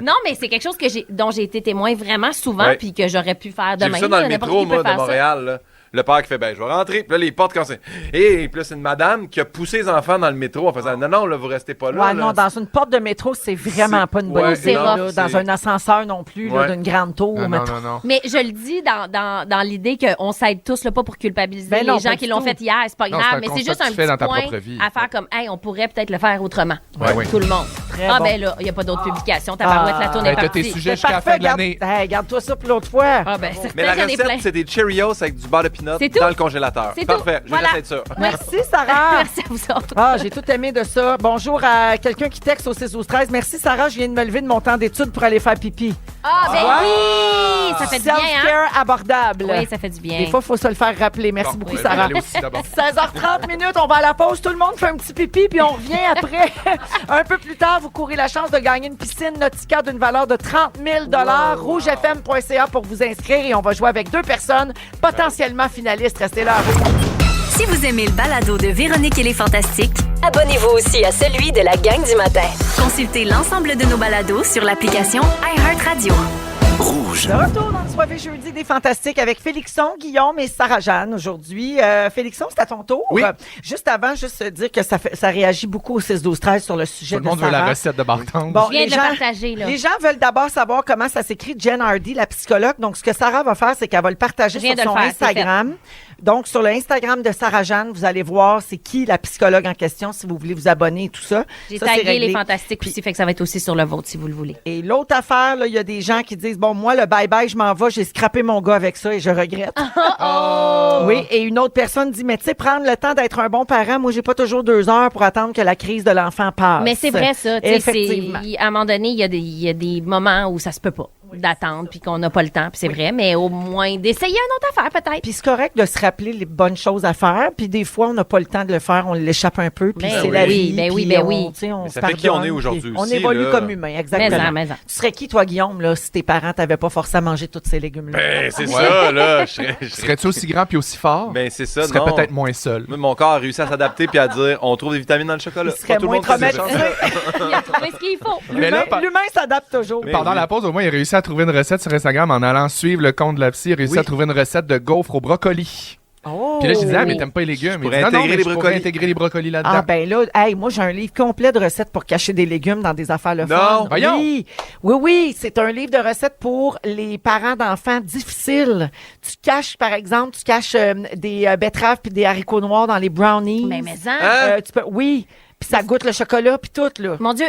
Non, mais c'est quelque chose dont j'ai été témoin vraiment souvent Ouais. puis que j'aurais pu faire J'ai demain. vu ça dans là, le n'importe métro, qui peut moi, de faire ça. Montréal. Là. Le père qui fait, ben, je vais rentrer. Puis là, les portes, quand c'est. Et puis là, c'est une madame qui a poussé les enfants dans le métro en faisant, non, là, vous restez pas là. Ouais, là. non, dans une porte de métro, c'est vraiment pas une bonne Ouais, idée. non, là. c'est- Dans un ascenseur non plus, là, Ouais. d'une grande tour. Non, non, mettons. non, non. Mais je le dis dans l'idée qu'on s'aide tous, là, pas pour culpabiliser Ben non, les gens pas qui du l'ont tout. fait hier, c'est pas Non, grave, c'est un mais c'est constat juste que un tu fais petit dans ta point propre vie. à faire comme, hey, on pourrait peut-être le faire autrement. Ouais, oui. Tout le monde. Très Ah bon. ben là, il n'y a pas d'autres publications. Tabarouette, la tourne est Ben, t'as tes partie. sujets C'est jusqu'à la parfait, fin de l'année. Garde-toi ça pour l'autre fois. Ah ben, certain Mais la qu'il y en ait plein. recette, c'est des Cheerios avec du beurre de peanut C'est tout. dans le congélateur. C'est tout. Parfait, je Voilà. reste être sûr. Merci, Sarah. Merci à vous autres. Ah, j'ai tout aimé de ça. Bonjour à quelqu'un qui texte au 6-12-13. Merci, Sarah. Je viens de me lever de mon temps d'études pour aller faire pipi. Ah ben oui! Ça fait du bien, hein? Self-care abordable. Oui, ça fait du bien. Des fois, il faut se le faire rappeler. Merci beaucoup, Bon, ouais, Sarah. aller aussi d'abord. 16h30 minutes, on va à la pause. Tout le monde fait un petit pipi, puis on revient après. Un peu plus tard, vous courez la chance de gagner une piscine Nautica d'une valeur de 30 000 rougefm.ca pour vous inscrire et on va jouer avec 2 personnes potentiellement finalistes. Restez là. Si vous aimez le balado de Véronique et les Fantastiques, Abonnez-vous aussi à celui de la gang du matin. consultez l'ensemble de nos balados sur l'application iHeartRadio. De retour dans le soirée jeudi des Fantastiques avec Félixon, Guillaume et Sarah-Jeanne aujourd'hui. Félixon, c'est à ton tour. Oui. Juste avant, juste dire que ça réagit beaucoup au 6-12-13 sur le sujet Tout de le monde veut Sarah. la recette de bartende. Bon, Je viens les de le gens- partager, là. Les gens veulent d'abord savoir comment ça s'écrit Jen Hardy, la psychologue. Donc, ce que Sarah va faire, c'est qu'elle va le partager Je viens sur de le son faire, c'est Instagram. Donc, sur le Instagram de Sarah-Jeanne, vous allez voir c'est qui la psychologue en question si vous voulez vous abonner et tout ça. J'ai Ça, c'est tagué réglé. les fantastiques aussi, fait que ça va être aussi sur le vôtre si vous le voulez. Et l'autre affaire, là, il y a des gens qui disent, bon, moi, le bye-bye, je m'en vais, j'ai scrappé mon gars avec ça et je regrette. Oui, et une autre personne dit, mais tu sais, prendre le temps d'être un bon parent, moi, j'ai pas toujours 2 heures pour attendre que la crise de l'enfant passe. Mais c'est vrai, ça. Tu sais, Effectivement. à un moment donné, il y a des moments où ça se peut pas d'attendre puis qu'on n'a pas le temps, puis c'est vrai, mais au moins d'essayer une autre affaire, peut-être. Puis c'est correct de se rappeler les bonnes choses à faire, puis des fois, on n'a pas le temps de le faire, on l'échappe un peu, puis Ben c'est oui, la vie. ben oui, puis ben on, oui. tu sais, on Mais se ça fait qui on pardonne, est aujourd'hui puis on aussi, évolue là. comme humain, exactement. Mais en. Tu serais qui, toi, Guillaume, là, si tes parents t'avaient pas forcé à manger tous ces légumes-là? Ben, c'est ça, là. Je serais- Serais-tu aussi grand puis aussi fort? Ben, c'est ça, Tu serais non. peut-être moins seul. Moi, mon corps a réussi à s'adapter puis à dire on trouve des vitamines dans le chocolat. Il serait Pas tout le moins monde fait ça. traumatisé. Il a trouvé ce qu'il faut. Mais là, L'humain s'adapte toujours. Mais pendant oui. la pause, au moins, il a réussi à trouver une recette sur Instagram en allant suivre le compte de la psy. Il a réussi Oui. à trouver une recette de gaufres au brocoli. Oh! Puis là, je disais, ah, mais oui. t'aimes pas les légumes. pourrais Il dit, non, non, intégrer mais les je pourrais brocolis. intégrer les brocolis là-dedans. Ah ben là, hey, moi j'ai un livre complet de recettes pour cacher des légumes dans des affaires le Non, fun. voyons. Oui, c'est un livre de recettes pour les parents d'enfants difficiles. Tu caches, par exemple, des betteraves puis des haricots noirs dans les brownies. Mais Hein? Oui, puis ça goûte le chocolat puis tout là. Mon Dieu,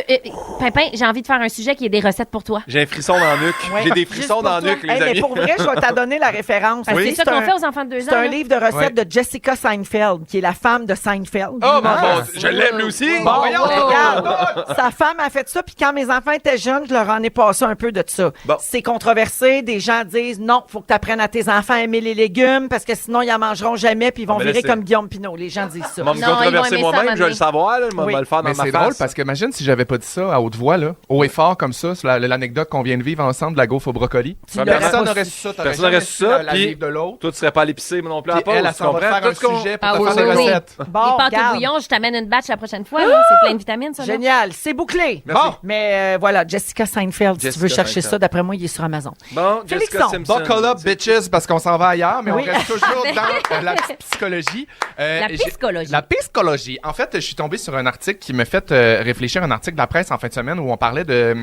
Pimpin, j'ai envie de faire un sujet qui est des recettes pour toi. J'ai un frisson dans le nuque. Ouais. J'ai des Juste frissons pour dans le toi. nuque, les Hey, mais amis. pour vrai, je vais t'en donner la référence. Parce que Oui, c'est ça qu'on un- fait aux enfants de 2 ans. C'est un là. livre de recettes Ouais. de Jessica Seinfeld, qui est la femme de Seinfeld. Oh, mon Ah. Dieu, je l'aime lui aussi. Bon, Voyons. regarde, sa femme a fait ça, puis quand mes enfants étaient jeunes, je leur en ai passé un peu de ça. Bon. C'est controversé, des gens disent non, faut que tu apprennes à tes enfants à aimer les légumes, parce que sinon, ils en mangeront jamais, puis ils vont Ah, mais là, virer c'est- comme Guillaume Pinot. Les gens disent ça. Moi, me Non, ils vont controverser aimer ça, moi-même, je vais maman. le savoir, là. Je vais Oui. le faire dans Mais ma c'est face. drôle parce que imagine si j'avais pas dit ça à haute voix, là, haut et fort comme ça, sur l'anecdote qu'on vient de vivre ensemble de la gaufre au brocoli. l'aurais Personne pas n'aurait su. su ça. t'aurais Personne n'aurait jamais su ça, la puis- livre de l'autre. Toi, tu serais pas allé pisser non plus à la Puis pause. elle, elle tu s'en va comprends? faire un Tout ce qu'on- sujet pour Ah te oui, faire des oui, oui. recettes. Les Bon, pâtes au regarde. bouillon, je t'amène une batch la prochaine fois. là. C'est plein de vitamines, ça. là. Génial, c'est bouclé. Merci. Bon. Mais voilà, Jessica Seinfeld, si tu Jessica veux chercher Seinfeld. ça, d'après moi, il est sur Amazon. Bon, Félixon. Jessica Simpson. Buckle up, bitches, parce qu'on s'en va ailleurs, mais Oui. on reste toujours dans la psychologie. La J'ai- psychologie. La psychologie. En fait, je suis tombé sur un article qui me fait réfléchir, un article de la presse en fin de semaine où on parlait de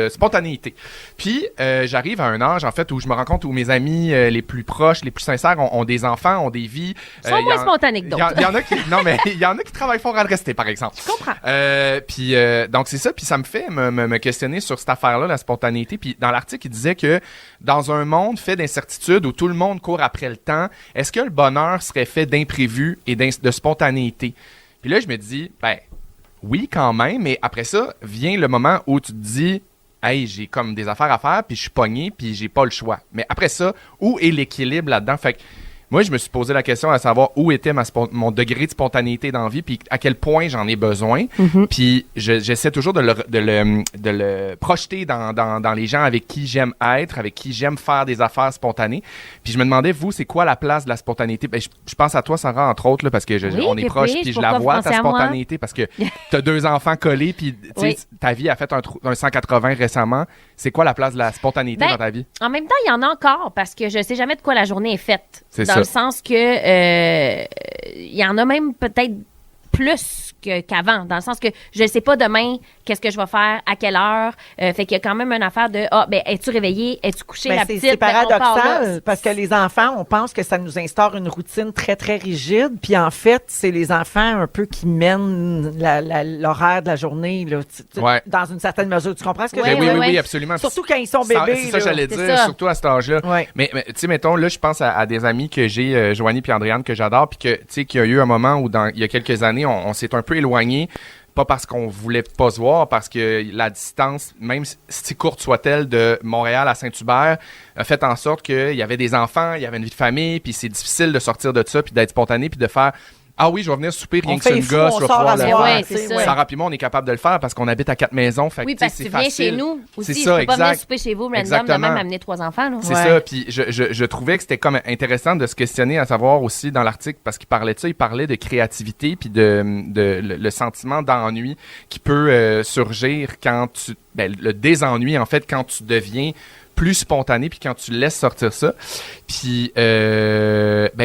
spontanéité. Puis, j'arrive à un âge, en fait, où je me rends compte où mes amis les plus proches, les plus sincères ont des enfants, ont des vies. Ils sont moins spontanés que d'autres. Il y en a qui, non, mais il y en a qui travaillent fort à le rester, par exemple. Je comprends. Puis donc c'est ça, puis ça me fait me questionner sur cette affaire-là, la spontanéité. Puis dans l'article, il disait que dans un monde fait d'incertitudes où tout le monde court après le temps, est-ce que le bonheur serait fait d'imprévus et de spontanéité? Puis là, je me dis, ben oui quand même, mais après ça vient le moment où tu te dis, hey, j'ai comme des affaires à faire, puis je suis pogné, puis j'ai pas le choix. Mais après ça, où est l'équilibre là-dedans? Fait que moi, je me suis posé la question à savoir où était mon degré de spontanéité dans la vie, puis à quel point j'en ai besoin. Puis j'essaie toujours de le projeter dans les gens avec qui j'aime être, avec qui j'aime faire des affaires spontanées. Puis je me demandais, vous, c'est quoi la place de la spontanéité? Ben, je pense à toi, Sarah, entre autres, là, parce que Oui, on est Pépé, proches, puis je la pourquoi vous vois, ta pensez à moi? spontanéité, parce que t'as 2 enfants collés, puis tu sais, Oui. ta vie a fait un 180 récemment. C'est quoi la place de la spontanéité Ben, dans ta vie? En même temps, il y en a encore parce que je sais jamais de quoi la journée est faite. C'est Dans ça. le sens que il y en a même peut-être plus qu'avant, dans le sens que je ne sais pas demain qu'est-ce que je vais faire, à quelle heure. Fait qu'il y a quand même une affaire de es-tu réveillé, es-tu couché, Ben, la c'est petite. c'est Ben, on part paradoxal là. parce que les enfants, on pense que ça nous instaure une routine très, très rigide. Puis en fait, c'est les enfants un peu qui mènent l'horaire de la journée là, Ouais. dans une certaine mesure. Tu comprends ce que Ouais, je veux oui, dire? oui, oui, absolument. Surtout quand ils sont Ça- bébés. C'est ça, là. j'allais C'est dire, ça. surtout à cet âge-là. Ouais. Mais tu sais, mettons, là, je pense à des amis que j'ai, Joanie puis Andréane, que j'adore, puis que, tu sais, qu'il y a eu un moment où, il y a quelques années, on s'est un peu éloigné. Pas parce qu'on voulait pas se voir, parce que la distance, même si courte soit-elle, de Montréal à Saint-Hubert, a fait en sorte qu'il y avait des enfants, il y avait une vie de famille, puis c'est difficile de sortir de ça, puis d'être spontané, puis de faire « Ah oui, je vais venir souper rien On que sur fait une fou, gosse, on je vais sort pouvoir à le soir, Ouais, tu sais, c'est ça. ouais. Sarah puis moi, on est capable de le faire parce qu'on habite à 4 maisons. Fait que, Oui, tu sais, parce que tu c'est viens facile. chez nous aussi. C'est Je ça, peux pas venir exact. souper chez vous, random, Exactement. de même amener 3 enfants. Là. C'est Ouais. ça. Puis je trouvais que c'était comme intéressant de se questionner, à savoir aussi dans l'article, parce qu'il parlait de ça, il parlait de créativité puis le sentiment d'ennui qui peut surgir quand le désennui, en fait, quand tu deviens plus spontané, puis quand tu laisses sortir ça. Puis,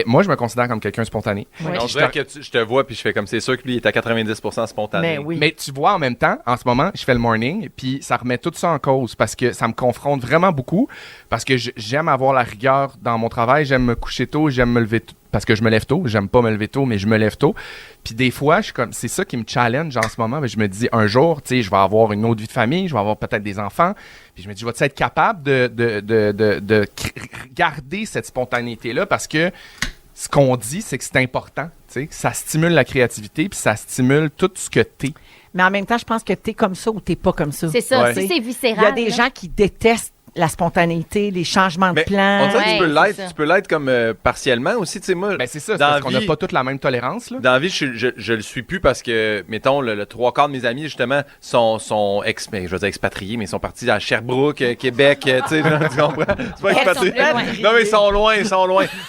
moi, je me considère comme quelqu'un spontané. Oui. On dirait que je te vois, puis je fais comme c'est sûr que lui, il est à 90% spontané. Mais oui. Mais tu vois, en même temps, en ce moment, je fais le morning, puis ça remet tout ça en cause parce que ça me confronte vraiment beaucoup, parce que j'aime avoir la rigueur dans mon travail, j'aime me coucher tôt, j'aime me lever tôt, parce que je me lève tôt. J'aime pas me lever tôt, mais je me lève tôt. Puis des fois, je suis comme, c'est ça qui me challenge en ce moment. Mais je me dis, un jour, tu sais, je vais avoir une autre vie de famille, je vais avoir peut-être des enfants. Puis je me dis, je vais être capable de garder cette spontanéité-là, parce que ce qu'on dit, c'est que c'est important. Tu sais, ça stimule la créativité, puis ça stimule tout ce que t'es. Mais en même temps, je pense que t'es comme ça ou t'es pas comme ça. C'est ça, Ouais. si c'est Il viscéral. y a des là. gens qui détestent la spontanéité, les changements de Mais plan. on dirait que Ouais, c'est ça. tu peux l'être comme partiellement aussi. Tu sais, moi, Ben c'est ça, c'est dans parce la qu'on n'a vie- pas toute la même tolérance, là. Dans la vie, je le suis plus parce que, mettons, le trois quarts de mes amis, justement, sont je vais dire expatriés, mais ils sont partis à Sherbrooke, Québec, tu sais, tu comprends? C'est pas Elles sont expatriés. plus loin. Non, mais ils sont loin. Ils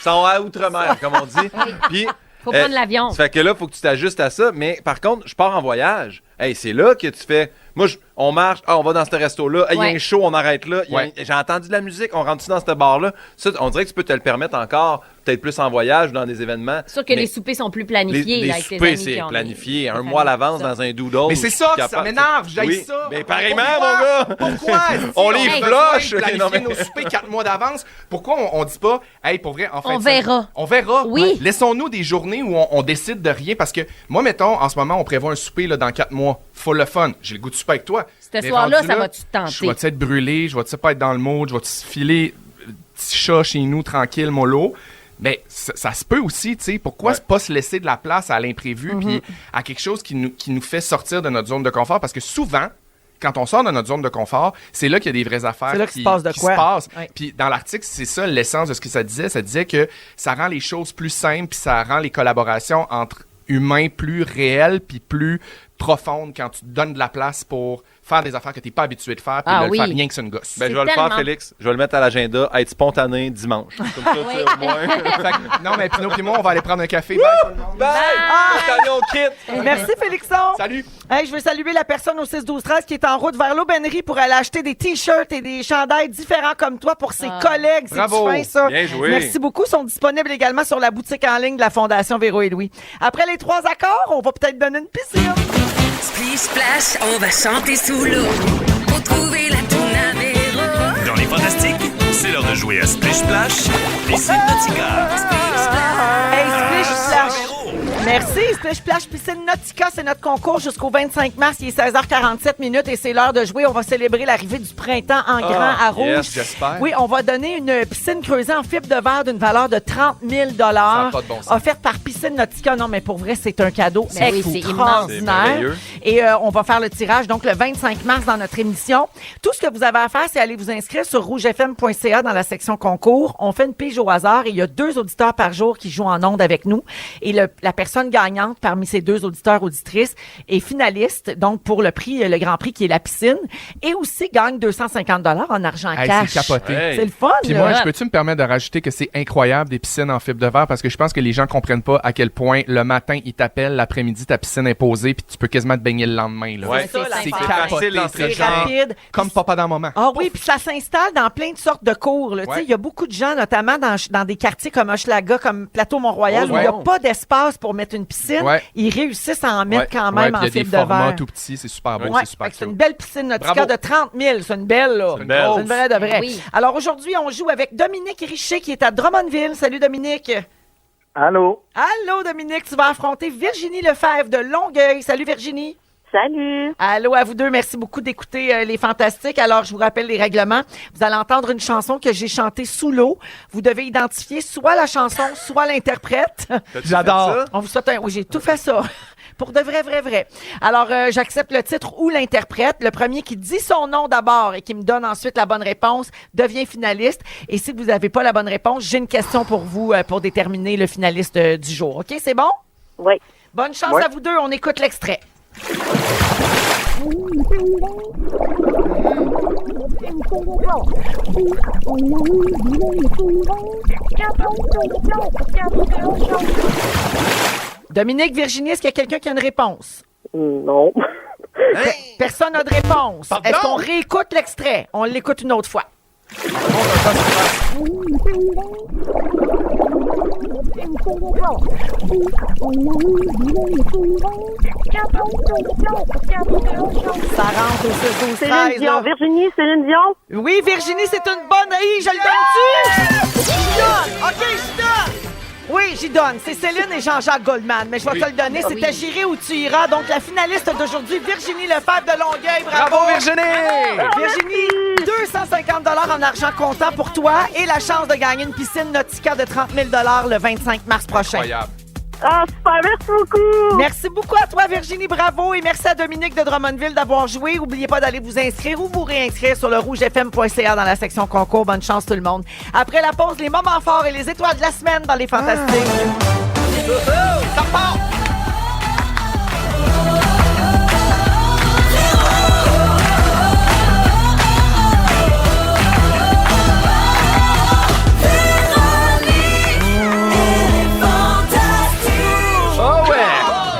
sont à Outre-mer, comme on dit. Puis, Faut prendre l'avion. ça fait que là, faut que tu t'ajustes à ça. Mais par contre, je pars en voyage. Hey, c'est là que tu fais. Moi, on marche, on va dans ce resto-là. Il y a Ouais. un show, on arrête là. Ouais. J'ai entendu de la musique, on rentre-tu dans ce bar-là? Ça, on dirait que tu peux te le permettre encore, peut-être plus en voyage ou dans des événements. C'est sûr que Mais les soupers sont plus planifiés. les là, avec tes soupers, amis c'est qui ont planifié. des Un mois à l'avance ça. dans un doodle. Mais c'est ça, Puis ça après- m'énerve, j'haïs Oui. ça. Mais pareillement, Pourquoi? mon gars! Pourquoi? On les a flush! besoin de Non, planifier mais- nos soupers 4 mois d'avance. Pourquoi on dit pas, hey, pour vrai, en fin On de semaine- verra. On verra. Oui. Ouais. Laissons-nous des journées où on décide de rien, parce que moi, mettons, en ce moment, on prévoit un souper là, dans 4 mois. Full le fun. J'ai le goût de souper avec toi. Ce Mais soir-là, rendu ça va-tu te tenter? Je vais-tu être brûlé? Je vais-tu pas être dans le mood? Je vais-tu filer petit chat chez nous, tranquille, mollo? Mais ça se peut aussi, tu sais. Pourquoi Ouais. pas se laisser de la place à l'imprévu, puis à quelque chose qui nous fait sortir de notre zone de confort? Parce que souvent, quand on sort de notre zone de confort, c'est là qu'il y a des vraies affaires C'est là qu'il se passe de qui quoi. se passent. Ouais. Puis dans l'article, c'est ça l'essence de ce que ça disait. Ça disait que ça rend les choses plus simples, puis ça rend les collaborations entre humains plus réelles, puis plus profondes quand tu te donnes de la place pour faire des affaires que tu n'es pas habitué de faire, puis Ah de le oui. faire rien que c'est une gosse. Ben, je vais le tellement- faire, Félix. Je vais le mettre à l'agenda, être spontané dimanche. Comme ça, Oui. tu sais, au moins. Fait que, non, mais Pinot et moi, on va aller prendre un café. Bye, tout le monde. Bye! Spontané, on quitte! Merci, Félixon. Salut! Hey, je veux saluer la personne au 6-12-13 qui est en route vers l'aubainerie pour aller acheter des T-shirts et des chandails différents comme toi pour ses collègues. C'est Bravo. fin, ça. Bien joué. Merci beaucoup. Ils sont disponibles également sur la boutique en ligne de la Fondation Véro et Louis. Après les 3 accords, on va peut-être donner une piscine. Splish Splash, on va chanter sous l'eau. Pour trouver la toune à Véro. Dans les Fantastiques, c'est l'heure de jouer à Splish Splash Piscine Nautica. Hey, Splish Splash. Merci. Splish Splash Piscine Nautica, c'est notre concours jusqu'au 25 mars. Il est 16h47 minutes et c'est l'heure de jouer. On va célébrer l'arrivée du printemps en grand à Rouge. yes, j'espère. Oui, on va donner une piscine creusée en fibre de verre d'une valeur de 30 000 Ça a pas de bon sens. offerte par Piscine Nautica. Non, mais pour vrai, c'est un cadeau Mais oui, c'est immense. C'est extraordinaire. merveilleux. Et on va faire le tirage donc le 25 mars dans notre émission. Tout ce que vous avez à faire, c'est aller vous inscrire sur rougefm.ca dans la section concours. On fait une pige au hasard et il y a 2 auditeurs par jour qui jouent en ondes avec nous. Et la personne gagnante parmi ces 2 auditeurs auditrices est finaliste donc pour le prix, le grand prix qui est la piscine, et aussi gagne 250 $ en argent Hey, cash. c'est capoté. Hey. C'est le fun. Puis là. moi, je peux-tu me permettre de rajouter que c'est incroyable des piscines en fibre de verre, parce que je pense que les gens comprennent pas à quel point le matin, ils t'appellent, l'après-midi, ta piscine est posée, puis tu peux quasiment te baigner le lendemain. Là. Ouais. C'est ça, C'est l'affaire. capoté, facile dans c'est ce C'est genre rapide. comme papa dans le moment. Ah oui, puis ça s'installe dans plein de sortes de cours. là. Tu sais, Ouais. il y a beaucoup de gens, notamment dans des quartiers comme Hochelaga, comme Plateau-Mont-Royal, Oh, où il n'y a ouais. pas d'espace pour mettre une piscine. Ouais. Ils réussissent à en mettre Ouais. quand Ouais, même puis en il y a des fibre de formats verre. tout petits, c'est super beau, Ouais, c'est super fait que c'est cute. une belle piscine nautica Bravo. de 30 000. C'est une belle, là. C'est une belle. C'est une vraie de vraie. Oui. Alors aujourd'hui, on joue avec Dominique Richer qui est à Drummondville. Salut Dominique. Allô? Allô Dominique, tu vas affronter Virginie Lefebvre de Longueuil. Salut Virginie. Salut! Allô à vous deux, merci beaucoup d'écouter Les Fantastiques. Alors, je vous rappelle les règlements. Vous allez entendre une chanson que j'ai chantée sous l'eau. Vous devez identifier soit la chanson, soit l'interprète. T'as-tu J'adore. fait ça? On vous souhaite un... Oui, j'ai tout fait ça. Pour de vrai. Alors, j'accepte le titre ou l'interprète. Le premier qui dit son nom d'abord et qui me donne ensuite la bonne réponse devient finaliste. Et si vous n'avez pas la bonne réponse, j'ai une question pour vous pour déterminer le finaliste du jour. OK, c'est bon? Oui. Bonne chance Ouais. à vous deux. On écoute l'extrait. Dominique, Virginie, est-ce qu'il y a quelqu'un qui a une réponse? Non. Personne n'a de réponse. Pardon? Est-ce qu'on réécoute l'extrait? On l'écoute une autre fois. Ça rentre au 6 12 Céline 13 Dion. là. Virginie, Céline Dion. Oui, Virginie, c'est une bonne... Hey, je le donne-tu? J'y donne. OK, j'y donne. Oui, j'y donne. C'est Céline et Jean-Jacques Goldman. Mais je vais te le donner. C'était J'irai où tu iras. Donc, la finaliste d'aujourd'hui, Virginie Lefebvre de Longueuil. Bravo. Bravo, Virginie! Virginie, 250 en argent comptant pour toi et la chance de gagner une piscine Nautica de 30 000 le 25 mars prochain. Incroyable. Ah, super, merci beaucoup. Merci beaucoup à toi, Virginie. Bravo. Et merci à Dominique de Drummondville d'avoir joué. N'oubliez pas d'aller vous inscrire ou vous réinscrire sur le rougefm.ca dans la section concours. Bonne chance, tout le monde. Après la pause, les moments forts et les étoiles de la semaine dans les Fantastiques. Ça part! Oh ouais!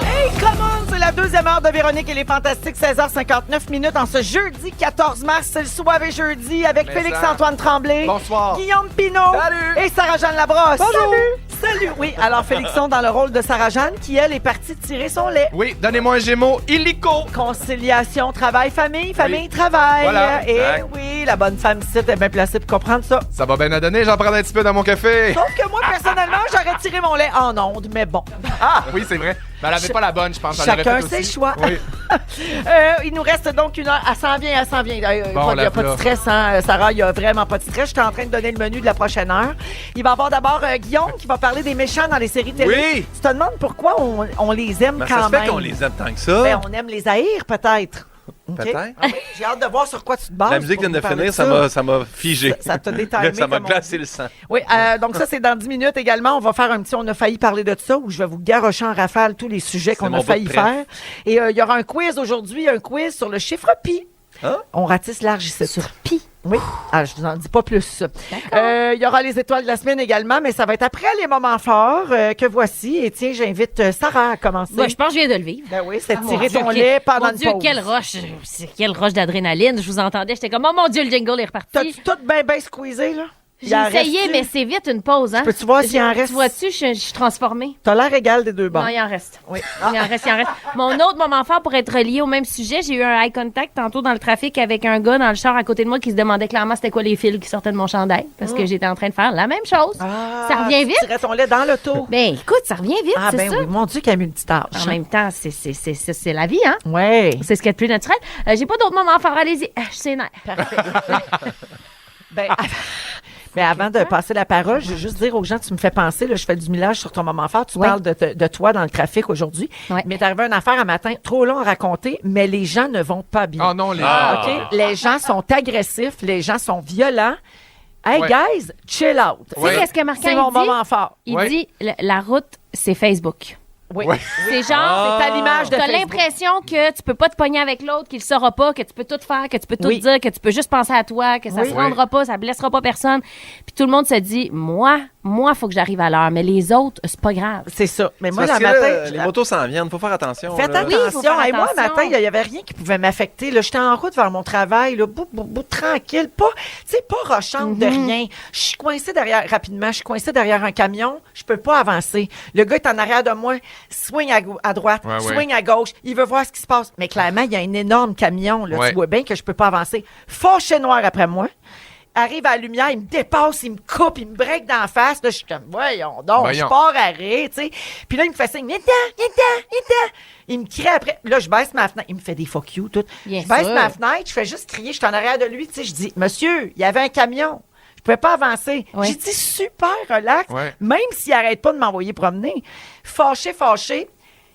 Hey, come on! C'est la deuxième heure de Véronique et les Fantastiques, 16h59 minutes en ce jeudi 14 mars. C'est le Soirée jeudi avec Mais Félix-Antoine Tremblay, Bonsoir. Guillaume Pinault Salut. et Sarah-Jeanne Labrosse. Bonjour. Salut! Oui, alors Félixon dans le rôle de Sarah-Jeanne qui, elle, est partie tirer son lait. Oui, donnez-moi un Gémeaux illico. Conciliation, travail-famille, famille-travail. Voilà. Et Exact. oui, la bonne femme ici est bien placée pour comprendre ça. Ça va bien à donner, j'en prends un petit peu dans mon café. Sauf que moi, personnellement, j'aurais tiré mon lait en ondes, mais bon. Ah, oui, c'est vrai. Mais elle avait pas la bonne, je pense. Elle l'aurait Chacun fait ses aussi. choix. Oui. Il nous reste donc une heure. Elle s'en vient. Il n'y Bon, a pas de stress, hein, Sarah. Il n'y a vraiment pas de stress. Je suis en train de donner le menu de la prochaine heure. Il va y avoir d'abord Guillaume qui va parler des méchants dans les séries télé. Oui. Tu te demandes pourquoi on les aime Ben, quand ça se fait même. qu'on les aime tant que ça. Ben, on aime les haïr, peut-être. OK? Peut-être. Ah oui, j'ai hâte de voir sur quoi tu te bases. La musique pour vient de nous parler finir, ça m'a figé. Ça t'a détimé, Ça m'a comme on glacé dit. le sang. Oui, donc ça, c'est dans 10 minutes également. On va faire un petit On a failli parler de ça où je vais vous garrocher en rafale tous les sujets qu'on mon a bout failli de prêt. faire. Et il y aura un quiz aujourd'hui, un quiz sur le chiffre pi. Hein? On ratisse large ici. Sur pi. Oui. Ah, je vous en dis pas plus. Il y aura les étoiles de la semaine également, mais ça va être après les moments forts que voici. Et tiens, j'invite Sarah à commencer. Moi, je pense que je viens de le vivre. Ben oui, c'est Ah, mon tirer Dieu, ton lait pendant Mon une Dieu, pause. quelle roche. C'est quelle roche d'adrénaline. Je vous entendais. J'étais comme, oh mon Dieu, le jingle est reparti. T'as-tu tout bien squeezé, là? Il J'ai en essayé, reste-tu? mais c'est vite une pause, hein? Peux-tu voir s'il en reste? Tu vois-tu, je suis transformée. T'as l'air égal des deux bords. Non, il en reste. Oui. Il en reste. Mon autre moment fort pour être relié au même sujet, j'ai eu un eye contact tantôt dans le trafic avec un gars dans le char à côté de moi qui se demandait clairement c'était quoi les fils qui sortaient de mon chandail parce que j'étais en train de faire la même chose. Ah, Ça revient tu vite? tirais ton lait dans l'auto. Ben, écoute, ça revient vite, Ah, c'est ben ça. oui, mon Dieu, qu'elle a multitâche. En même temps, c'est la vie, hein? Ouais. C'est ce qu'il y a de plus naturel. J'ai pas d'autres moments forts. Allez-y. Je sais, non. Ben, mais avant de passer la parole, je veux juste dire aux gens, tu me fais penser, là, je fais du millage sur ton moment fort. Tu Ouais. parles de toi dans le trafic aujourd'hui. Ouais. Mais t'es arrivé une affaire un matin, trop long à raconter, mais les gens ne vont pas bien. Oh non, les OK? Les gens sont agressifs, les gens sont violents. Hey, Ouais. guys, chill out. Tu sais qu'est-ce que Marquand C'est mon il dit? moment fort. Il Ouais. dit la route, c'est Facebook. Oui. Ouais. C'est genre, C'est à l'image de t'as Facebook. l'impression que tu peux pas te pogner avec l'autre, qu'il le saura pas, que tu peux tout faire, que tu peux tout Oui. dire, que tu peux juste penser à toi, que ça Oui. se rendra pas, ça blessera pas personne. Puis tout le monde se dit, moi, faut que j'arrive à l'heure, mais les autres, c'est pas grave. C'est ça. Mais moi, Parce le que matin... là, les motos s'en viennent, faut faire attention. Faites là. Oui, faut attention. faire Hey, moi, le attention. matin, il n'y avait rien qui pouvait m'affecter. Là, j'étais en route vers mon travail, là, bout, tranquille, pas rochante de rien. Je suis coincée derrière un camion. Je peux pas avancer. Le gars est en arrière de moi, swing à droite, Ouais, ouais. swing à gauche. Il veut voir ce qui se passe. Mais clairement, il y a un énorme camion. Là, Ouais. Tu vois bien que je peux pas avancer. Fâché noir après moi. Arrive à la lumière, il me dépasse, il me coupe, il me break d'en face. Là, je suis comme, voyons donc, Voyons. je pars arrêt, tu sais. Puis là, il me fait signe, viens-t'en. Il me crie après. Là, je baisse ma fenêtre. Il me fait des fuck you, tout. Bien Je baisse sûr. ma fenêtre, je fais juste crier, je suis en arrière de lui, tu sais. Je dis, monsieur, il y avait un camion. Je pouvais pas avancer. Ouais. J'ai dit, super relax, Ouais. même s'il arrête pas de m'envoyer promener. Fâché,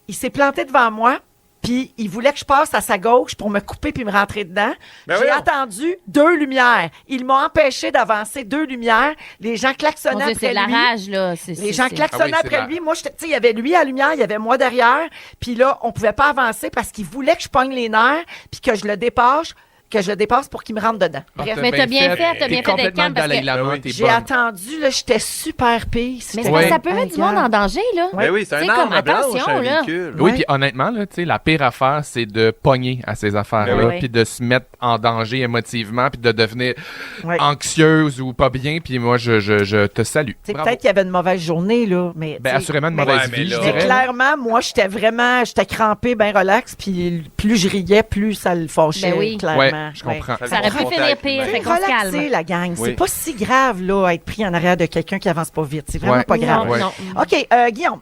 il s'est planté devant moi. Puis il voulait que je passe à sa gauche pour me couper puis me rentrer dedans. Ben J'ai voyons. attendu 2 lumières. Il m'a empêché d'avancer 2 lumières. Les gens Mon klaxonnaient Dieu, après c'est de la lui. rage, là. Les gens klaxonnaient Ah oui, c'est après la- lui. Moi, tu sais, il y avait lui à la lumière, il y avait moi derrière. Puis là, on pouvait pas avancer parce qu'il voulait que je pogne les nerfs puis que je le dépasse. que je dépasse pour qu'il me rentre dedans. Bref. Mais t'as bien fait d'être complètement calme parce Dalai que Lama, t'es J'ai bonne. attendu, là, j'étais super peace. mais c'est parce que ça peut mettre du monde en danger, là. Ben oui, c'est un Tu sais, comme, arme blanche, attention, un là. véhicule. Oui, puis honnêtement, là, tu sais, la pire affaire, c'est de pogner à ces affaires-là, Ben oui. puis de se mettre en danger émotivement, puis de devenir Ouais. anxieuse ou pas bien, puis moi, je te salue. C'est Bravo. peut-être qu'il y avait une mauvaise journée, là, mais... Ben, t'sais, assurément une mais- mauvaise Ouais, mais vie, je là- Mais dirais. clairement, moi, j'étais crampée, bien relax, puis plus je riais, plus ça le fâchait, Ben oui. clairement. Ouais, je comprends. Ça aurait pu finir pire, fait qu'on se Relaxer, calme. la gang. Oui. C'est pas si grave, là, être pris en arrière de quelqu'un qui avance pas vite. C'est vraiment Ouais. pas grave. Non, Ouais. non. OK, Guillaume.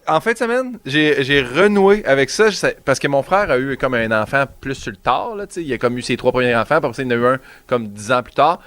En fin de semaine, j'ai renoué avec ça parce que mon frère a eu comme un enfant plus sur le tard. Là, tu sais. Il a comme eu ses 3 premiers enfants, puis après ça, il en a eu un comme 10 ans plus tard.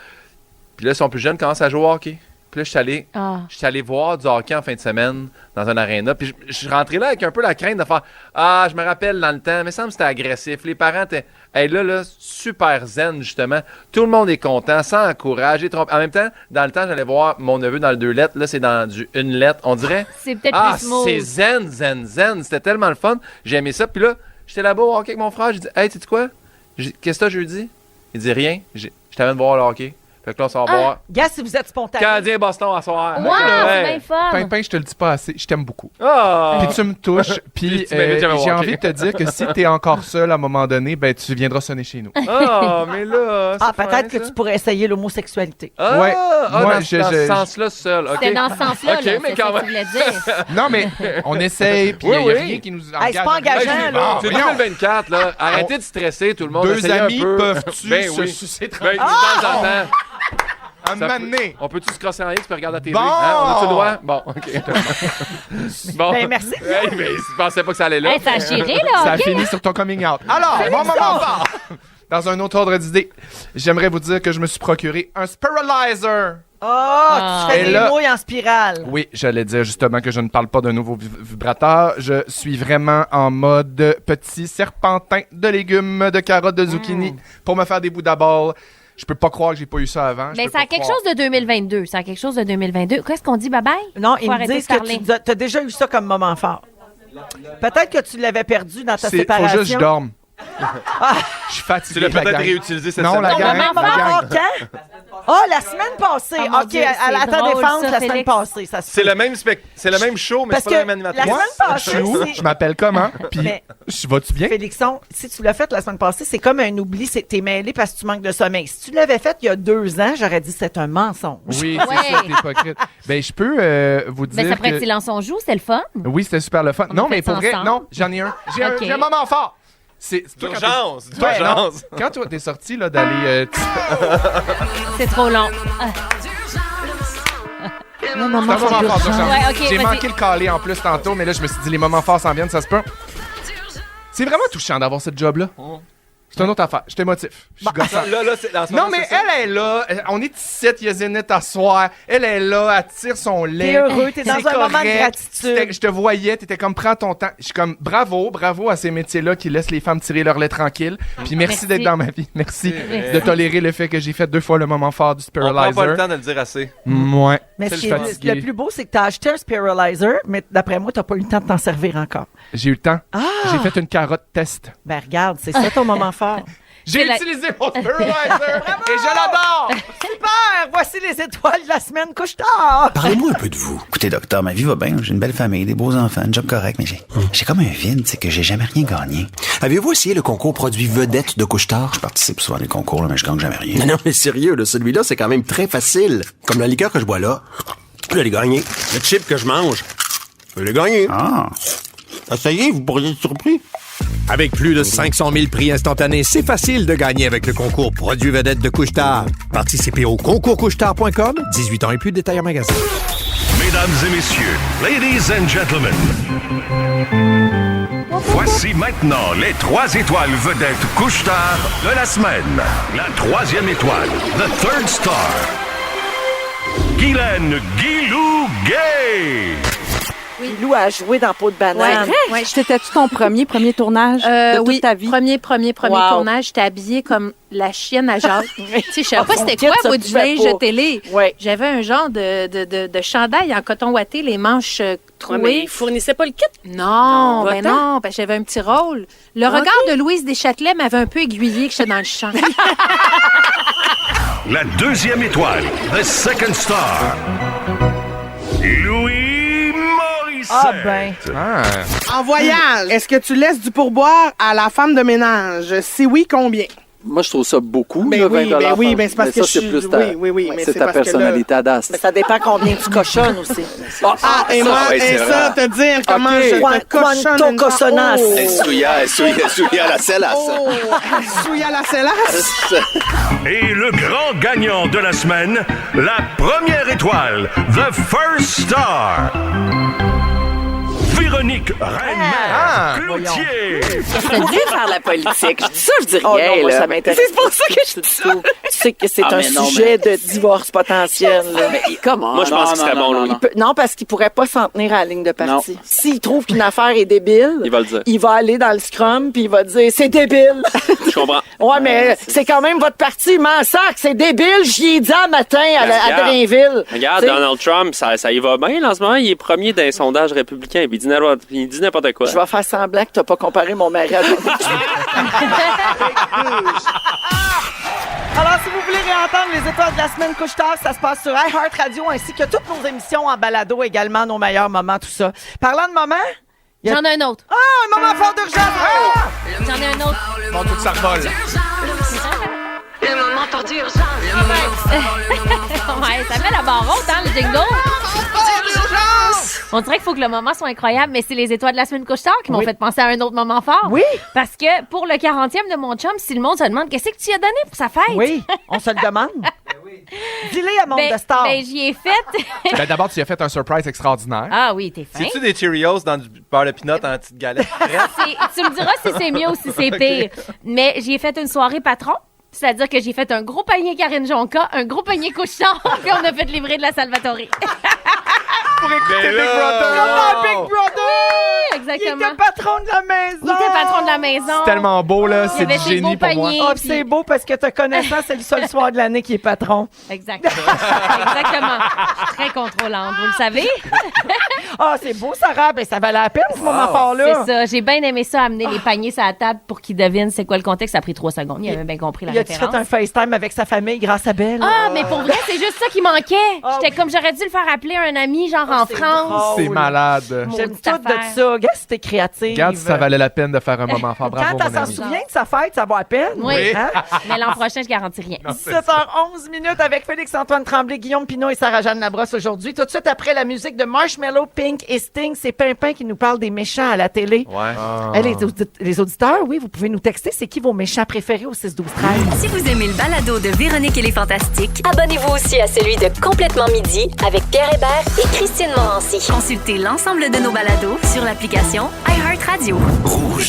Puis là, son plus jeune commence à jouer au hockey. Puis là, je suis allé voir du hockey en fin de semaine dans un aréna. Puis je suis rentré là avec un peu la crainte de faire « Ah, je me rappelle dans le temps, mais ça me semble que c'était agressif. Les parents étaient là, super zen, justement. Tout le monde est content, sans encourage. En même temps, dans le temps, j'allais voir mon neveu dans le 2 lettres. Là, c'est dans du 1 lettre. On dirait C'est peut-être ah, plus smooth. c'est zen. C'était tellement le fun. J'ai aimé ça. Puis là, j'étais là-bas au hockey avec mon frère. J'ai dit, hey, tu sais quoi? Qu'est-ce que t'as jeudi? Il dit rien. Je t'amène voir le hockey. Fait que là, on s'en va voir. Gars, si vous êtes spontané. Canadien-Boston à soir. Wow, c'est Ouais. bien fun. Pimpin, je te le dis pas assez, je t'aime beaucoup. Ah! Puis tu me touches, puis Puis tu m'invites jamais au j'ai hockey. envie de te dire que si t'es encore seul à un moment donné, ben tu viendras sonner chez nous. Ah, mais là. Ah, c'est peut-être fin, que ça. tu pourrais essayer l'homosexualité. Ah, Ouais. Moi, dans ce sens-là seul. OK. C'était dans ce sens-là, OK, là, mais c'est quand ça que même. tu voulais dire. Non, mais on essaye, puis il Oui, n'y a oui. rien qui nous Hey, c'est pas engageant, Hey, là. C'est voyons. 2024, là. Arrêtez de stresser, tout le monde. Deux Essayez un amis peu. peuvent-tu Ben se oui. sucer Ben, de tranquillement? temps en temps. Un moment donné. On peut-tu se crosser en ligne, tu peux regarder la télé? Bon! Hein, on a-tu le droit? Bon, OK. Bon. Ben, merci. Hey, mais je pensais pas que ça allait là. Hey, ça a chiré, là, Ça a OK? fini sur ton coming out. Alors, mon moment fort. Dans un autre ordre d'idée, j'aimerais vous dire que je me suis procuré un Spiralizer. Ah, tu fais Et des là- mouilles en spirale. Oui, j'allais dire justement que je ne parle pas d'un nouveau vibrateur. Je suis vraiment en mode petit serpentin de légumes, de carottes, de zucchini pour me faire des bouts d'abord. Je peux pas croire que j'ai pas eu ça avant. Mais ça a quelque chose de 2022. Ça a quelque chose de 2022. Qu'est-ce qu'on dit, bye-bye? Non, Faut ils me arrêter disent de que parler. tu as déjà eu ça comme moment fort. Peut-être que tu l'avais perdu dans ta Faut séparation. juste que je dorme. Je suis fatigué. Tu l'as la peut-être gang. réutilisé cette Non, semaine. la Ton gang. moment la fort gang. quand? Ah, la semaine passée. Oh mon OK, Dieu, à la c'est ta drôle, défense, ça, la semaine Félix. passée. Ça se C'est peut. le même show, mais Parce c'est pas la que même la animatrice. semaine passée, Je suis où? c'est- Je m'appelle comment? Puis, Mais- vas-tu bien? Félixon, si tu l'as fait la semaine passée, c'est comme un oubli, t'es mêlé parce que tu manques de sommeil. Si tu l'avais fait il y a 2 ans, j'aurais dit c'est un mensonge. Oui, Ouais. c'est ça, t'es hypocrite. Ben, je peux vous dire Ben, ça pourrait que... être Silence on joue, c'est le fun. Oui, c'était super le fun. On Non, a mais fait pour ça vrai, ensemble. non, j'en ai un. J'ai OK. un moment fort. C'est toi, quand D'urgence, t'es- toi, d'urgence. non, quand toi, t'es sorti là, d'aller... C'est trop long. Ah. C'est un moment fort d'urgence. Ouais, OK, J'ai vas-y. manqué le calé en plus tantôt, mais là, je me suis dit, les moments forts s'en viennent, ça se peut. C'est vraiment touchant d'avoir cette job-là. C'est une autre affaire. Je t'émotif. Je suis gossant. Là, c'est en ce Non, moment, mais c'est ça. elle est là. On est ici, il y a Zénith à soir. Elle est là, elle tire son lait. T'es heureux, t'es dans C'est un moment de correct. gratitude. Je te voyais, t'étais comme, prends ton temps. Je suis comme, bravo à ces métiers-là qui laissent les femmes tirer leur lait tranquille. Puis merci Merci. d'être dans ma vie. Merci vrai. de tolérer le fait que j'ai fait 2 fois le moment fort du On prend pas le Spiralizer. temps de le dire assez. Ouais. Mais C'est ce qui le est fatigué. le plus beau, c'est que tu as acheté un Spiralizer, mais d'après moi, tu n'as pas eu le temps de t'en servir encore. J'ai eu le temps. J'ai fait une carotte test. Ben regarde, c'est ça ton moment fort. J'ai C'est la- utilisé mon Spiralizer et je l'adore. Super! Voici les étoiles de la semaine couche-tard! Parlez-moi un peu de vous. Écoutez, docteur, ma vie va bien. J'ai une belle famille, des beaux enfants, un job correct, mais j'ai comme un vide, c'est que j'ai jamais rien gagné. Avez-vous essayé le concours produit vedette de Couche-Tard? Je participe souvent à des concours, là, mais je gagne jamais rien. Non, mais sérieux, là, celui-là, c'est quand même très facile. Comme la liqueur que je bois là, je l'ai gagné. Le chip que je mange, je l'ai gagné. Ah! Essayez, vous pourriez être surpris. Avec plus de 500 000 prix instantanés, c'est facile de gagner avec le concours Produit vedette de Couche-Tard. Participez au concourscouchetard.com, 18 ans et plus, détail en magasin. Mesdames et messieurs, ladies and gentlemen, voici maintenant les 3 étoiles vedettes couche-tard de la semaine. La 3e étoile, the third star, Guylaine Guilou Gay. Puis Lou a joué dans Peau de banane. Ouais. C'était-tu ton premier tournage de toute ta vie? Premier Wow. tournage. J'étais habillée comme la chienne à Jacques. Tu sais, je savais pas c'était kit, quoi, ça moi, te du fait linge pas. de télé. Ouais. J'avais un genre de chandail en coton ouaté, les manches trouées. Ouais, mais il fournissait pas le kit. Non, Va-t'en. non, ben, j'avais un petit rôle. Le regard de Louise Deschâtelet m'avait un peu aiguillée que j'étais dans le champ. La deuxième étoile, the second star, Louis Morissette. Ah ben. En voyage, est-ce que tu laisses du pourboire à la femme de ménage? Si oui, combien? Moi, je trouve ça beaucoup, Ben là, oui, 20 ben oui, ben c'est parce mais que ça, je c'est suis... plus ta, Oui, mais c'est ta parce que là- personnalité à Das. Mais ça dépend combien tu cochonnes aussi. Et moi, et ça, te dire comment je te cochonne Quanto une cochonas. Souilla la sellasse. Oh, souilla la sellasse. Et le grand gagnant de la semaine, la première étoile, the first star, Véronique Reine-Cloutier. Faut bien faire la politique. Je dis ça, je dis rien. Oh non, moi, là. ça m'intéresse. C'est pour ça que je dis ça. Tu sais que c'est Ah, un mais non, sujet de divorce potentiel. Là. Comment? Moi, je pense que ce serait bon, Louis. Non, parce qu'il pourrait pas s'en tenir à la ligne de parti. Non. S'il trouve qu'une affaire est débile, Il va le dire. il va aller dans le scrum puis il va dire c'est débile. Je comprends. Ouais, mais c'est quand même votre parti, m'en sac, c'est débile, j'y ai dit un matin à regarde. Drainville. Regarde, T'sais, Donald Trump, ça y va bien en ce moment. Il est premier dans les sondages républicains. Puis il dit n'importe quoi. Je vais faire semblant que t'as pas comparé mon mari à Donald Trump. Alors, si vous voulez réentendre les étoiles de la semaine couche-tard, ça se passe sur iHeartRadio ainsi que toutes nos émissions en balado également, nos meilleurs moments, tout ça. Parlant de moments... J'en ai un autre. Ah, un moment fort d'urgence! Ah! J'en ai un autre. Bon, tout ça revole. Le moment fort d'urgence. Ouais, ça met la barre haute, hein, le jingle. On dirait qu'il faut que le moment soit incroyable, mais c'est les étoiles de la semaine couche-tard qui m'ont fait penser à un autre moment fort. Oui. Parce que pour le 40e de mon chum, si le monde se demande qu'est-ce que tu y as donné pour sa fête. Oui, on se le demande. Dis-le à Monde de Star. Ben, j'y ai fait. Ben, d'abord, tu as fait un surprise extraordinaire. Ah oui, t'es fin. C'est-tu des Cheerios dans du beurre de pinot en petite galette? Tu me diras si c'est mieux ou si c'est pire. Mais j'y ai fait une soirée patron. C'est-à-dire que j'ai fait un gros panier Karine Jonca, un gros panier couchard, puis on a fait livrer de la Salvatore. Pour écouter Big Brother. Comment Big Brother? Oui, exactement. Il était patron de la maison. Il était patron de la maison. C'est tellement beau, là. Il C'est avait du ses génie beaux pour moi. paniers. Ah, puis c'est beau parce que te connaissant, c'est le seul soir de l'année qui est patron. Exactement. Exactement. Je suis très contrôlante, vous le savez? Ah, c'est beau, Sarah. Ben, ça valait la peine, ce moment fort-là. C'est ça. J'ai bien aimé ça, amener les paniers sur la table pour qu'ils devinent c'est quoi le contexte. Ça a pris 3 secondes. Il avait bien compris la Il a-tu référence. fait un FaceTime avec sa famille grâce à Belle? Ah, mais pour vrai, c'est juste ça qui manquait. J'étais comme, j'aurais dû le faire appeler un ami, genre en France. C'est malade. J'aime Maudite tout affaire. de ça. Regarde, c'était créatif. Regarde si ça valait la peine de faire un moment fort. Bravo, Quand mon elle s'en ami. souvient de sa fête, ça va à peine. Oui. Hein? Mais l'an prochain, je garantis rien. 17h11 minutes avec Félix-Antoine Tremblay, Guillaume Pinot et Sarah-Jeanne Labrosse aujourd'hui. Tout de suite après la musique de Marshmello, Pink et Sting, c'est Pimpin qui nous parle des méchants à la télé. Ouais. Les auditeurs, oui, vous pouvez nous texter. C'est qui vos méchants préférés au 6-12-13? Si vous aimez le balado de Véronique et les Fantastiques, Abonnez-vous aussi à celui de Complètement Midi avec Pierre Hébert et Christine Morancy. consultez l'ensemble de nos balados sur l'application iHeartRadio.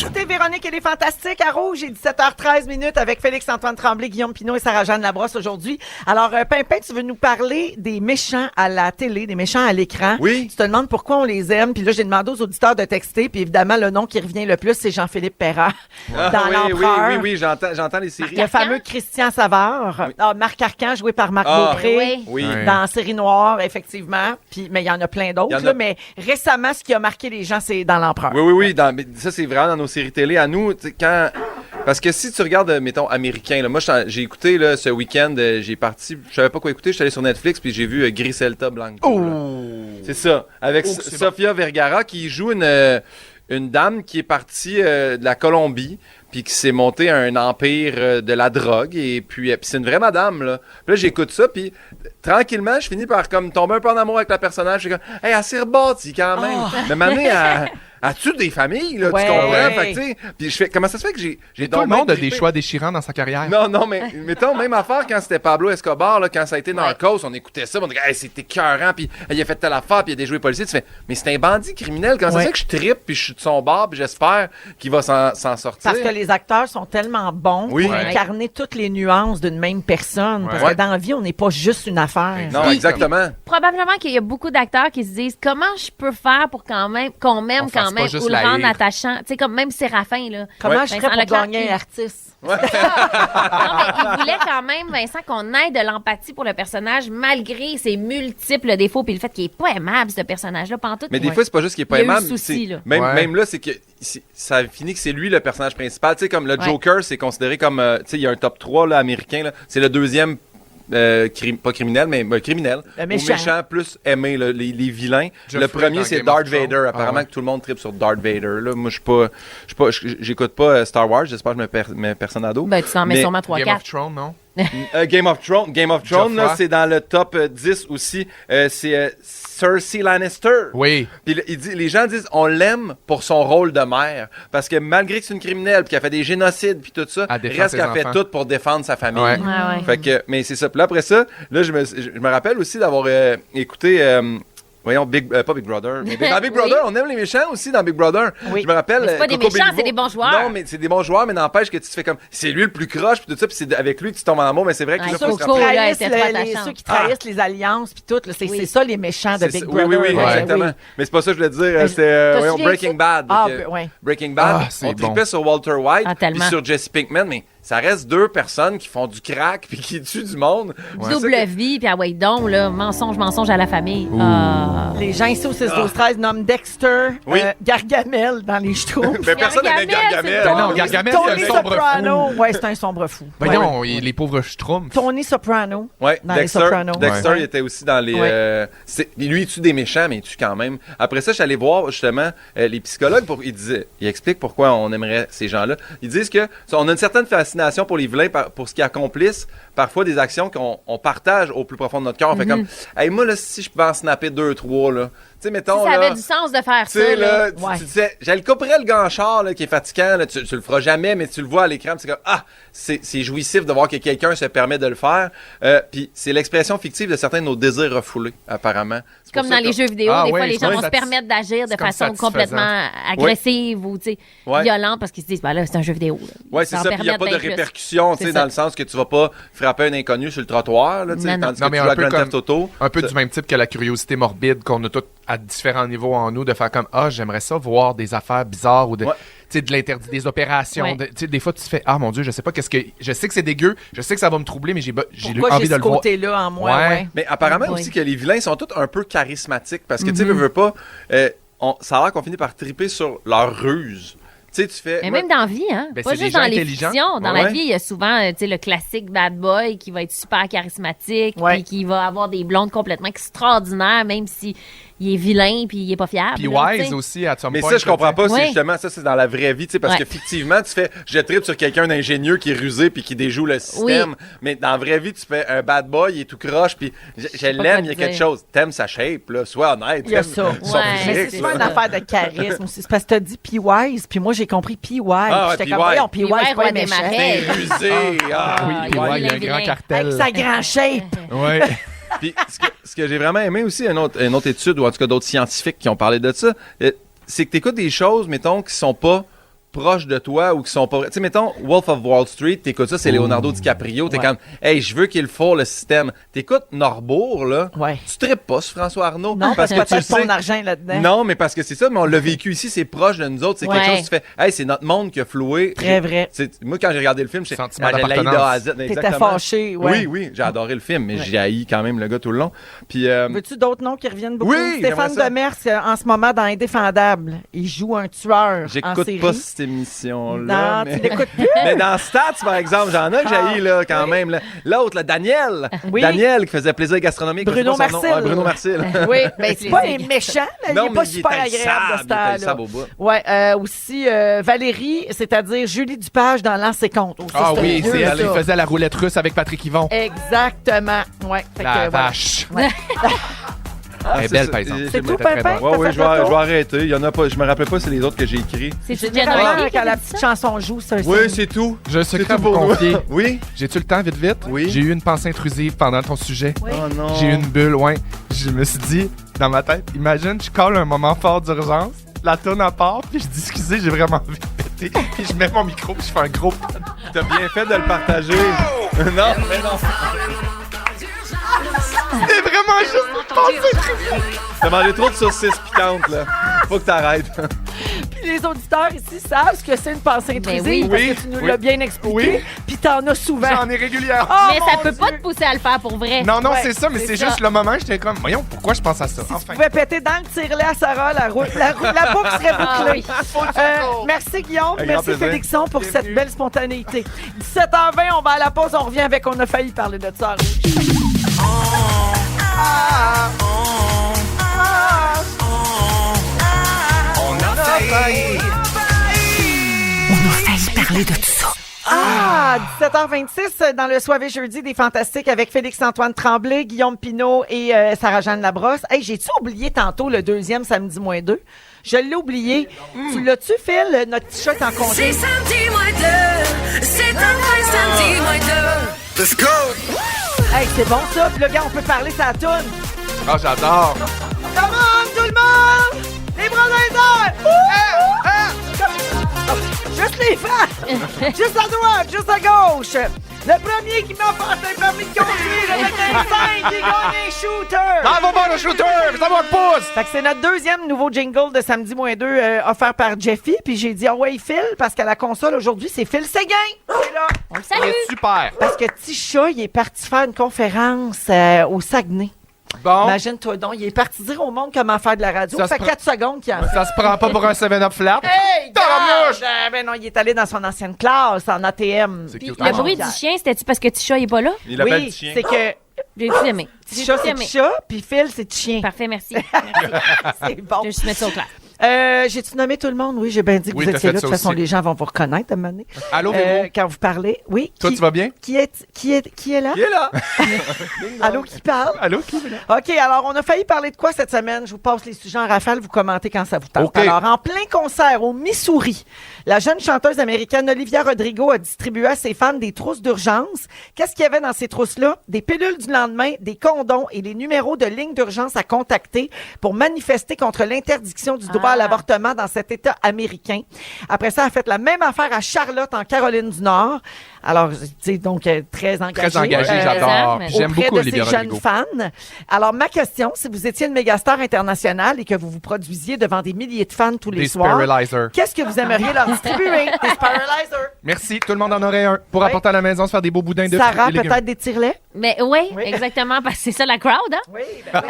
Écoutez Véronique et les Fantastiques à Rouge, il est 17h13 minutes avec Félix-Antoine Tremblay, Guillaume Pinot et Sarah-Jeanne Labrosse aujourd'hui. Alors, Pimpin, tu veux nous parler des méchants à la télé, des méchants à l'écran. Oui. Tu te demandes pourquoi on les aime. Puis là, j'ai demandé aux auditeurs de texter. Puis évidemment, le nom qui revient le plus, c'est Jean-Philippe Perrat dans L'Empereur. Oui, j'entends les séries. Le fameux Christian Savard. Ah, Marc Arcan, joué par Marc Beaupré. Oui. Dans Série Noire, effectivement. Puis, mais il y en a plein d'autres. là. Mais récemment, ce qui a marqué les gens, c'est dans L'Empereur. Oui. Mais ça, c'est vraiment dans nos séries télé. À nous, tu sais, quand... Parce que si tu regardes, mettons, américain, là, moi, j'ai écouté là, ce week-end, j'ai parti, je savais pas quoi écouter, je suis allé sur Netflix, puis j'ai vu Griselda Blanco. C'est ça, avec Sofia Vergara, qui joue une dame qui est partie de la Colombie, puis qui s'est montée à un empire de la drogue, et puis c'est une vraie madame, là. Puis là, j'écoute ça, puis tranquillement, je finis par comme tomber un peu en amour avec la personnage. Je suis comme, hey, elle s'est rebâtie quand même. Mais maintenant, As-tu des familles, là? Ouais. Tu comprends? Ouais. Fait que, tu sais, puis je fais, comment ça se fait que j'ai Tout le donc monde a même des trippé? choix déchirants dans sa carrière. Non, mais mettons, même affaire quand c'était Pablo Escobar, là, quand ça a été Narcos, on écoutait ça, on disait, hey, c'était écœurant, puis il a fait telle affaire, puis il a déjoué policier. Tu fais, mais c'est un bandit criminel, comment ça se fait que je trippe, puis je suis de son bord, puis j'espère qu'il va s'en sortir? Parce que les acteurs sont tellement bons Oui. pour Ouais. incarner toutes les nuances d'une même personne. Parce Ouais. que dans la vie, on n'est pas juste une affaire. Non, exactement. Probablement qu'il y a beaucoup d'acteurs qui se disent comment je peux faire pour qu'on m'aime On quand fasse même pas juste ou le la rendre haïr. attachant. Tu sais, comme même Séraphin, là. Comment Ouais. je ferais Vincent pour Leclerc, gagner il- un artiste? Non, mais il voulait quand même, Vincent, qu'on ait de l'empathie pour le personnage malgré ses multiples défauts puis le fait qu'il est pas aimable, ce personnage-là, pantoute. Mais des fois, c'est pas juste qu'il est pas Il y a eu aimable. le souci, c'est- là. Même là, c'est que ça finit que c'est lui le personnage principal. Tu sais, comme le Joker, c'est considéré comme. Tu sais, il y a un top 3 là, américain. Là. C'est le deuxième. Pas criminel, mais criminel. Le Ou méchant. plus aimé, là, les vilains. Jeffrey le premier, dans c'est Game of Darth Thrones. Vader. Apparemment Ah ouais. que tout le monde tripe sur Darth Vader. Là. Moi, j'écoute pas Star Wars. J'espère que je mets personne à dos. Ben, tu t'en mets Mais- sûrement Game 3-4. of Thrones, non? Game of Thrones, là, Joffrey. c'est dans le top 10 aussi. C'est Cersei Lannister. Oui. Puis les gens disent on l'aime pour son rôle de mère. Parce que malgré que c'est une criminelle, puis qu'elle fait des génocides, puis tout ça, Elle défend reste ses qu'elle fait enfants. tout pour défendre sa famille. Ouais. Ouais. Fait que, mais c'est ça. Puis là, après ça, là, je me rappelle aussi d'avoir écouté. Voyons, pas Big Brother. Mais dans Big Oui. Brother, on aime les méchants aussi dans Big Brother. Oui. Je me rappelle. Mais c'est pas des Coco méchants, Béliveau. c'est des bons joueurs. Non, mais c'est des bons joueurs, mais n'empêche que tu te fais comme. C'est lui le plus croche, puis tout ça, puis c'est avec lui que tu tombes en amour, mais c'est vrai que Ouais, là, Coco, faut se Coco, rappeler- là, était trop attachante. Ceux qui trahissent les alliances puis tout, là, c'est Oui. ça les méchants de C'est Big ça. Brother. Oui, là. exactement. Oui. Mais c'est pas ça que je voulais te dire. Mais C'était te voyons, souviens-tu? Breaking Bad. Ah, Donc, ouais. Breaking Bad. Ah, c'est On bon. tripait sur Walter White Ah, puis tellement. sur Jesse Pinkman, mais ça reste deux personnes qui font du crack puis qui tuent du monde. C'est ça Double que- vie, puis ah ouais, donc, là, mensonge à la famille. Ah. Les gens ici au 6-12-13 nomment Dexter, Oui. Gargamel dans les Schtroumpfs. Ben, personne n'aimait Gargamel, Gargamel. c'est Ben non, Gargamel, c'est Tony un sombre Soprano. fou. Ouais, c'est un sombre fou. Ben Ouais. non, les pauvres schtroumpfs. Tony Soprano. Ouais, Dans les Dexter, Sopranos. Dexter Ouais. il était aussi dans les. Ouais. Lui, il tue des méchants, mais il tue quand même. Après ça, je suis allé voir justement les psychologues. Ils expliquent pourquoi on aimerait ces gens-là. Ils disent que on a une certaine fascination pour les vilains, pour ce qu'ils accomplissent, parfois des actions qu'on partage au plus profond de notre cœur. On fait comme, hey, moi, là, si je peux en snapper 2-3, là. Tu sais, mettons. Si ça là, avait du sens de faire tu sais, ça, là. là, tu disais, j'ai le coprel le ganchard, là, qui est fatigant, là, tu le feras jamais, mais tu le vois à l'écran, puis c'est comme, ah, c'est jouissif de voir que quelqu'un se permet de le faire. Puis c'est l'expression fictive de certains de nos désirs refoulés, apparemment. C'est Comme pour dans ça les que- jeux vidéo, Ah des ouais, fois, les gens ouais, vont ça- se permettre d'agir de c'est comme façon satisfaisant. complètement agressive ou, tu sais, Ouais. violente parce qu'ils se disent, ben là, c'est un jeu vidéo. là. Ouais, c'est Ils ça. s'en Puis il n'y a pas de permettent bien plus. répercussions, tu C'est sais, ça. dans le sens que tu vas pas frapper un inconnu sur le trottoir, là, tu sais, Non, non. tandis Non, que mais tu un joues à peu Grand Theft comme- Auto. Un peu du même type que la curiosité morbide qu'on a toutes à différents niveaux en nous, de faire comme, ah, j'aimerais ça voir des affaires bizarres ou de, Ouais. tu sais, de l'interdit, des opérations. Ouais. Tu sais, des fois, tu te fais, ah mon Dieu, je sais pas qu'est-ce que. Je sais que c'est dégueu, je sais que ça va me troubler, mais j'ai Pourquoi envie j'ai de ce le voir. côté-là en moi? Ouais. Ouais. Mais apparemment Oui. aussi que les vilains sont tous un peu charismatiques parce que, tu sais, veux pas, ça a l'air qu'on finit par triper sur leur ruse. Tu sais, tu fais. Mais moi- même dans la vie, hein? Ben, Pas c'est des juste gens dans les intelligents. fictions. Dans Ouais. la vie, il y a souvent tu sais, le classique bad boy qui va être super charismatique Ouais. puis qui va avoir des blondes complètement extraordinaires, même si il est vilain puis il est pas fiable. Puis là, tu Wise sais. aussi, à some Mais point, ça, je comprends pas. Ouais. C'est justement ça, c'est dans la vraie vie, tu sais, parce Ouais. que fictivement, tu fais, je tripe sur quelqu'un d'ingénieux qui est rusé puis qui déjoue le système. Oui. Mais dans la vraie vie, tu fais un bad boy, il est tout croche, puis je pas l'aime, quoi il y a te quelque dire. chose. T'aimes sa shape, là, sois honnête. Il y a t'aimes ça. son Ouais. Mais physique, c'est souvent là. une affaire de charisme aussi. C'est parce que t'as dit P-Wise, puis moi, j'ai compris P-Wise. Ah, ouais, J'étais P.Y. comme, voyons, P-Wise, P.Y. c'est pas roi un des méchant. marais. T'es rusé. Ah, Oui, Ah, puis ouais, il y a un vilain, grand vilain. cartel. Avec sa grand shape. Ouais. Puis ce que j'ai vraiment aimé aussi, une autre étude, ou en tout cas d'autres scientifiques qui ont parlé de ça, c'est que tu écoutes des choses, mettons, qui sont pas proches de toi ou qui sont pas... Tu sais, mettons, Wolf of Wall Street, t'écoutes ça, c'est Leonardo DiCaprio, t'es Ouais. comme, hey, je veux qu'il faut le système. T'écoutes Norbourg, là, Ouais. tu tripes pas sur François Arnaud. Non, parce que tu t'as sais... ton argent là-dedans. Non, mais parce que c'est ça, mais on l'a vécu ici, c'est proche de nous autres, c'est quelque Ouais. chose, tu fais, hey, c'est notre monde qui a floué. Très vrai. Moi, quand j'ai regardé le film, j'ai Sentiment de d'appartenance. l'A à Z, T'étais exactement. fâché, ouais. Oui, j'ai adoré le film, mais Ouais. j'ai haï quand même le gars tout le long. Puis, Veux-tu d'autres noms qui reviennent beaucoup? Oui, Stéphane j'aimerais ça. Demers, en ce moment, dans Indéfendable, il joue un tueur en j'écoute série. pas cette émission-là. Non, mais... tu l'écoutes plus? mais dans Stats, par exemple, j'en ai que j'ai là, quand même. Là. L'autre, là, Daniel. Oui. Daniel qui faisait plaisir gastronomique. Bruno je sais pas son nom. Marcel. Ouais, Bruno Marcel. Oui, ben c'est pas un méchant, là, Non, il est mais pas il super est agréable de haïssable, ce il est temps-là. haïssable au bout. Ouais, aussi Valérie, c'est-à-dire Julie Dupage dans L'An et Compte. Oh, ça, Ah c'est oui, vieux, c'est elle, il ça. faisait la roulette russe avec Patrick Yvon. Exactement. Ouais. Fait La que, voilà. vache. Ouais. Elle est belle, par exemple. C'est tout, Pimpin? Oui, je vais arrêter. Il y en a pas. Je me rappelle pas c'est les autres que j'ai écrits. C'est généralement quand la petite chanson joue, c'est un Oui, signe. c'est tout. J'ai un secret à tout vous pour confier. Oui. J'ai-tu le temps, vite? Oui. J'ai eu une pensée intrusive pendant ton sujet. Oui. Oh non. J'ai eu une bulle, ouais. Je me suis dit, dans ma tête, imagine, je colle un moment fort d'urgence, la tourne à part, puis je dis, excusez, j'ai vraiment envie de péter. Puis je mets mon micro, puis je fais un gros... T'as bien fait de le partager. Non, mais non. C'était vraiment juste une pensée intrusive. T'as mangé trop de saucisses piquantes, là. Faut que t'arrêtes. Puis les auditeurs ici savent ce que c'est une pensée intrusive oui. parce que tu nous l'as bien expliqué. Puis t'en as souvent. J'en ai régulièrement. Oh, Mais ça mon peut Dieu. pas te pousser à le faire pour vrai. Non, Ouais, c'est ça, mais c'est ça. juste le moment, j'étais comme, voyons, pourquoi je pense à ça? Si tu Enfin. pouvais péter dans le tire-lait à Sarah, la boucle serait bouclée. Merci Guillaume, Un grand merci plaisir. Félixon pour cette belle spontanéité. 17h20, on va à la pause, on revient avec On a failli parler de ça. On a failli. On a failli parler de tout ça. 17h26 dans le Soirée jeudi des Fantastiques avec Félix-Antoine Tremblay, Guillaume Pinault et Sarah-Jeanne Labrosse. Hey, j'ai-tu oublié tantôt le deuxième samedi moins 2? Je l'ai oublié. Tu l'as-tu, Phil, notre t-shirt en congé? C'est samedi moins 2. C'est un vrai samedi moins 2. Let's go! Hey, c'est bon ça. Puis le gars, on peut parler sa toune. Ah, j'adore. Come on, tout le monde! Les bras dans les airs! Juste les femmes! Juste à droite, juste à gauche! Le premier qui m'a passé un permis de conduire avec un 5, il gagne un shooter! Bravo, bon, le shooter! Ça va, pouce! Fait que c'est notre deuxième nouveau jingle de Samedi moins 2 offert par Jeffy. Puis j'ai dit, ah ouais, Phil, parce qu'à la console aujourd'hui, c'est Phil Séguin! C'est là! On le salue. Super. Parce que Tisha, il est parti faire une conférence au Saguenay. Bon. Imagine-toi donc, il est parti dire au monde comment faire de la radio. Ça fait 4 secondes qu'il en fait. Ça se prend pas pour un 7-up flat. Hey, Tabarnouche! ben non, il est allé dans son ancienne classe, en ATM. C'est Puis cute. le bruit du chien, c'était-tu parce que Tisha il est pas là? Il appelle Oui, le chien. c'est que J'ai-tu aimé? Tisha, c'est Tisha, puis Phil, c'est Chien. Parfait, merci. C'est bon. Je vais juste mettre ça au clair. J'ai-tu nommé tout le monde? Oui, j'ai bien dit que Oui, vous t'as étiez fait là. De toute ça façon, aussi. les gens vont vous reconnaître à un moment donné. Allô, Véro? Quand vous parlez. Oui. Toi, tu vas bien? Qui est là? Il est là. Allô, qui parle? Allô, qui est là? OK, alors, on a failli parler de quoi cette semaine? Je vous passe les sujets en rafale, vous commentez quand ça vous tente. OK. Alors, en plein concert au Missouri, la jeune chanteuse américaine Olivia Rodrigo a distribué à ses fans des trousses d'urgence. Qu'est-ce qu'il y avait dans ces trousses-là? Des pilules du lendemain, des condoms et les numéros de ligne d'urgence à contacter pour manifester contre l'interdiction du droit à l'avortement dans cet État américain. Après ça, elle a fait la même affaire à Charlotte, en Caroline du Nord. Alors, tu sais, donc, très engagée. Très engagée, j'adore. mais- J'aime Auprès beaucoup de Olivia ces jeunes Rodrigo. fans. Alors, ma question, si vous étiez une mégastar internationale et que vous vous produisiez devant des milliers de fans tous les Des soirs, Spiralizers. qu'est-ce que vous aimeriez leur distribuer? Des Spiralizers. Merci, tout le monde en aurait un. Pour Oui. apporter à la maison, se faire des beaux boudins de Sarah, fruits et légumes. peut-être des tire-laits? Mais oui, exactement, parce que c'est ça la crowd, hein? Oui. ben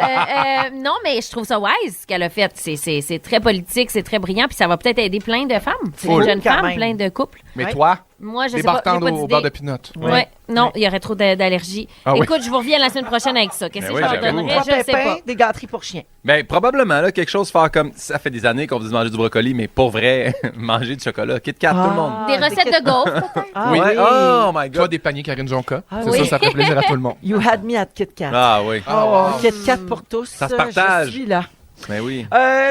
oui. Non, mais je trouve ça wise ce qu'elle a fait. C'est très politique, c'est très brillant, puis ça va peut-être aider plein de femmes. Full. Des jeunes Quand femmes, même. plein de couples. Mais Ouais. toi, Moi, je des sais pas, j'ai bartendes pas au d'idée. beurre de pinot. Ouais. Non, il y aurait trop d'allergies. Ah oui. Écoute, je vous reviens la semaine prochaine avec ça. Qu'est-ce Ben que oui, je leur j'avoue. donnerais? Trois Je sais pépins, pas. des gâteries pour chiens. Ben, probablement, là, quelque chose faire comme. Ça fait des années qu'on vous dit de manger du brocoli, mais pour vrai, manger du chocolat. Kit Kat, tout le monde. Des recettes de gaufres, peut-être? Ah, Oui. oui. Oh my Toi, god. des paniers Karine Jonca. Ah C'est oui. ça, ça fait plaisir à tout le monde. You had me at Kit Kat. Ah oui. Oh, Kit Kat pour tous. Ça se partage. Je suis là. Ben oui.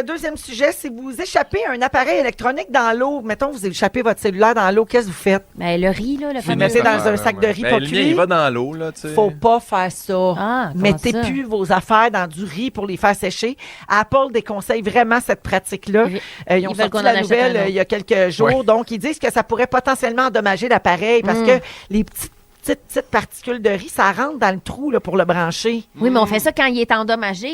Deuxième sujet, si vous échappez un appareil électronique dans l'eau, mettons, vous échappez votre cellulaire dans l'eau, qu'est-ce que vous faites? Ben, le riz, là, le Vous fameux. mettez dans affaire, un sac de riz Ben, pas le mien, cuit. il va dans l'eau, là, tu sais. Faut pas faire ça. Ah, comment Mettez ça? plus vos affaires dans du riz pour les faire sécher. Apple déconseille vraiment cette pratique-là. Ils ont veulent sorti qu'on en la achète nouvelle un autre. il y a quelques jours. Ouais. Donc, ils disent que ça pourrait potentiellement endommager l'appareil parce que les petites particules de riz, ça rentre dans le trou là, pour le brancher. Oui, mais on fait ça quand il est endommagé.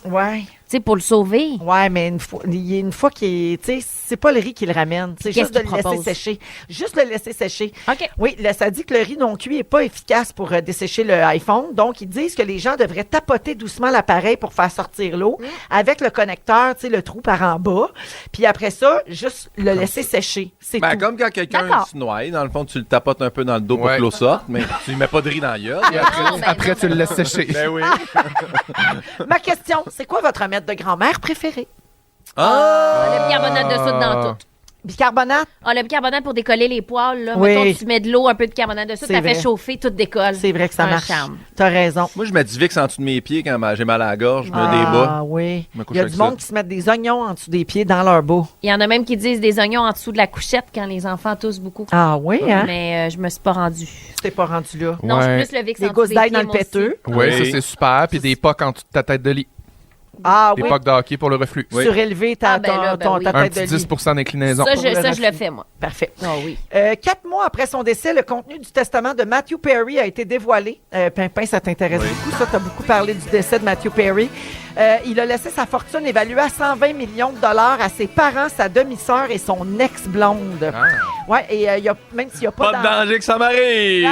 Ouais. Tu sais, pour le sauver. Ouais, mais il y a une fois qu'il est. Tu sais, c'est pas le riz qui le ramène. C'est Qu'est-ce juste de qu'il le laisser propose? sécher. Juste le laisser sécher. OK. Oui, ça dit que le riz non cuit n'est pas efficace pour dessécher le iPhone. Donc, ils disent que les gens devraient tapoter doucement l'appareil pour faire sortir l'eau avec le connecteur, tu sais, le trou par en bas. Puis après ça, juste le laisser sécher. C'est Ben, tout. comme quand quelqu'un D'accord. se noie, dans le fond, tu le tapotes un peu dans le dos pour Ouais. que l'eau sorte, mais tu lui mets pas de riz dans la gueule. Et après, tu le laisses sécher. Ben oui. Ma question, c'est quoi votre remède de grand-mère préféré? Ah! Le bicarbonate de soude dans tout. Bicarbonate? Ah, le bicarbonate pour décoller les poils, là. Oui. Mettons, tu mets de l'eau, un peu de bicarbonate dessus, C'est t'as fait vrai. chauffer, tout décolle. C'est vrai que ça Un marche. charme. T'as raison. Moi, je mets du Vicks en dessous de mes pieds quand j'ai mal à la gorge, je me débat. Ah oui. Je me couche Il y a avec du ça. monde qui se met des oignons en dessous des pieds dans leur bas. Il y en a même qui disent des oignons en dessous de la couchette quand les enfants toussent beaucoup. Ah oui, hein? Mais je me suis pas rendue. Tu t'es pas rendu là. Non, je Ouais. suis plus le Vicks Des en dessous gousses des d'ail pieds, dans le moi aussi. péteux. Oui, ça c'est super. Puis des pocs en dessous de ta tête de lit. Ah Des oui. pocs de hockey pour le reflus. Surélever ta, Ah, ben là, ben oui. ta Un tête de petit lit. 10% d'inclinaison. Ça, Pour le je reflux. le fais, moi. Parfait. Ah oui. 4 mois après son décès, le contenu du testament de Matthew Perry a été dévoilé. Pimpin, ça t'intéresse beaucoup, ça? Tu as beaucoup parlé du décès de Matthew Perry. Il a laissé sa fortune évaluée à 120 millions de dollars à ses parents, sa demi-sœur et son ex-blonde. Ah. Ouais, et même s'il n'y a pas, Pas de danger que ça m'arrive!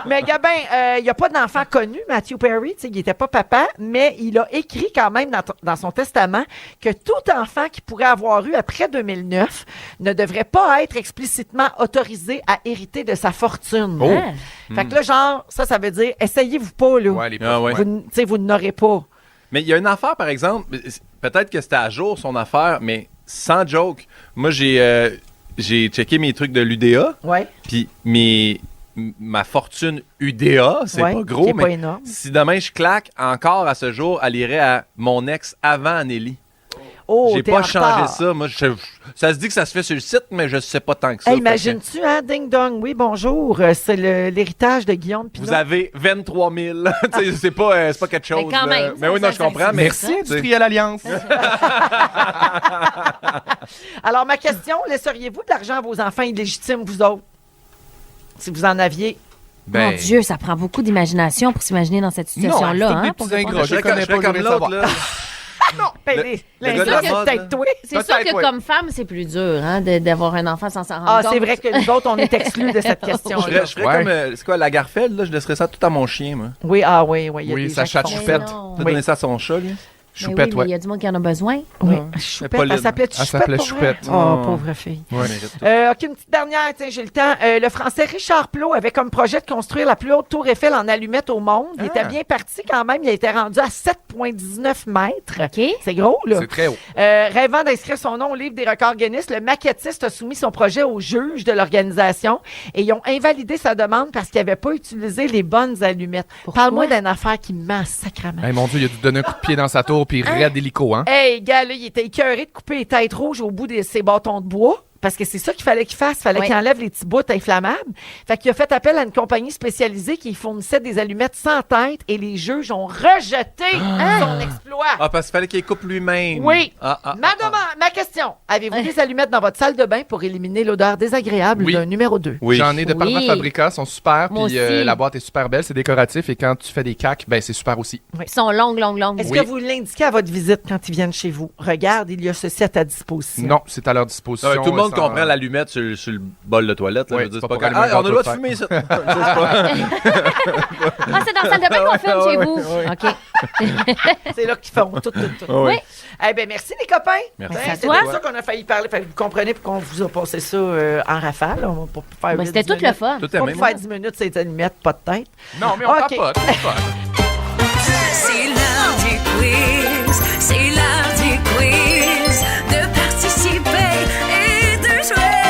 Mais Gabin, il n'y a pas d'enfant connu, Matthew Perry. Il n'était pas papa, mais il a écrit quand même dans son testament que tout enfant qui pourrait avoir eu après 2009 ne devrait pas être explicitement autorisé à hériter de sa fortune. Oh. Hein? Fait que là, genre, ça veut dire, essayez-vous pas, là. Ouais, les pocs, Ah ouais. Vous n'aurez pas. Mais il y a une affaire, par exemple, peut-être que c'était à jour son affaire, mais sans joke. Moi, j'ai checké mes trucs de l'UDA, Ouais. puis ma fortune UDA, c'est Ouais, pas qui gros, est mais pas énorme. si demain je claque, encore à ce jour, elle irait à mon ex avant Anneli. Oh, J'ai t'es pas en changé retard. ça. Moi, ça se dit que ça se fait sur le site, mais je sais pas tant que ça. Hey, Fait que imagines-tu, hein, Ding Dong? Oui, bonjour. C'est l'héritage de Guillaume Pinot. vous avez 23 000. Tu sais, c'est pas quelque chose. quand là. même, mais oui, non, je comprends. Mais Merci, Industriel Alliance. Alors, ma question, laisseriez-vous de l'argent à vos enfants illégitimes, vous autres? Si vous en aviez. Mon Dieu, ça prend beaucoup d'imagination pour s'imaginer dans cette situation-là. Non, hein, des pour petits répondre. ingrats. Je connais pas, je comme voudrais l'autre, savoir. là. Non, ben, Le- les le gars de la autres, c'est mode, peut-être là. toi. C'est sûr Peut-être, que ouais. comme femme, c'est plus dur hein, d'avoir un enfant sans s'en rendre Ah, compte. c'est vrai que nous autres, on est exclus de cette question-là. Je ferais Ouais. comme, c'est quoi, la Garfield, là, je laisserais ça tout à mon chien, moi. Oui, ah oui, oui. il y a Oui, des ça gens qui chatte font choupette. ça. Tu as donné ça à son chat, lui? Mais Choupette, oui, mais il y ouais. a du monde qui en a besoin. Oui, Ouais. Choupette, Pauline. elle s'appelait Elle s'appelait pour vrai? Choupette. Oh, pauvre fille. Ouais. OK, une petite dernière, tiens, j'ai le temps. Le Français Richard Plot avait comme projet de construire la plus haute tour Eiffel en allumettes au monde. Il était bien parti quand même. Il a été rendu à 7,19 mètres. OK. C'est gros, là. C'est très haut. Rêvant d'inscrire son nom au livre des records Guinness, le maquettiste a soumis son projet aux juges de l'organisation et ils ont invalidé sa demande parce qu'il n'avait pas utilisé les bonnes allumettes. Parle-moi d'une affaire qui me ment sacrément. Hey, mon Dieu, il a dû donner un coup de pied dans sa tour puis raide hélico, hein? Hey, gars, là, il était écœuré de couper les têtes rouges au bout de ses bâtons de bois. Parce que c'est ça qu'il fallait qu'il fasse. Il fallait qu'il enlève les petits bouts inflammables. Fait qu'il a fait appel à une compagnie spécialisée qui fournissait des allumettes sans tête et les juges ont rejeté son exploit. Ah, parce qu'il fallait qu'il coupe lui-même. Oui. Ah, Ma question. Avez-vous des allumettes dans votre salle de bain pour éliminer l'odeur désagréable Oui. d'un numéro 2? Oui. J'en ai de par ma fabrica, elles sont super, Moi puis aussi. la boîte est super belle, c'est décoratif, et quand tu fais des cacs, ben c'est super aussi. Ils sont longues. Est-ce Oui. que vous l'indiquez à votre visite quand ils viennent chez vous? Regarde, il y a ceci à ta disposition. Non, c'est à leur disposition. Tout le monde sans- comprend l'allumette sur le bol de toilette. Là, Oui, je veux dire, c'est c'est pas pas pour allumer on a le droit de un fumer, ça. Ah, c'est dans la salle de bain qu'on filme chez vous. OK. C'est là qu'ils font tout. Oui. Eh bien, merci les copains. Merci. Ben, à c'est toi. de ça qu'on a failli parler. Fait que vous comprenez pourquoi on vous a passé ça en rafale. On va pas faire Ben, 8, c'était 10 tout le minutes. fun. Tout Pas est pour même. faire 10 minutes, c'est allumettes, pas de tête. Non, mais on OK. papote. C'est l'heure du quiz, c'est l'heure du quiz, de participer et de jouer.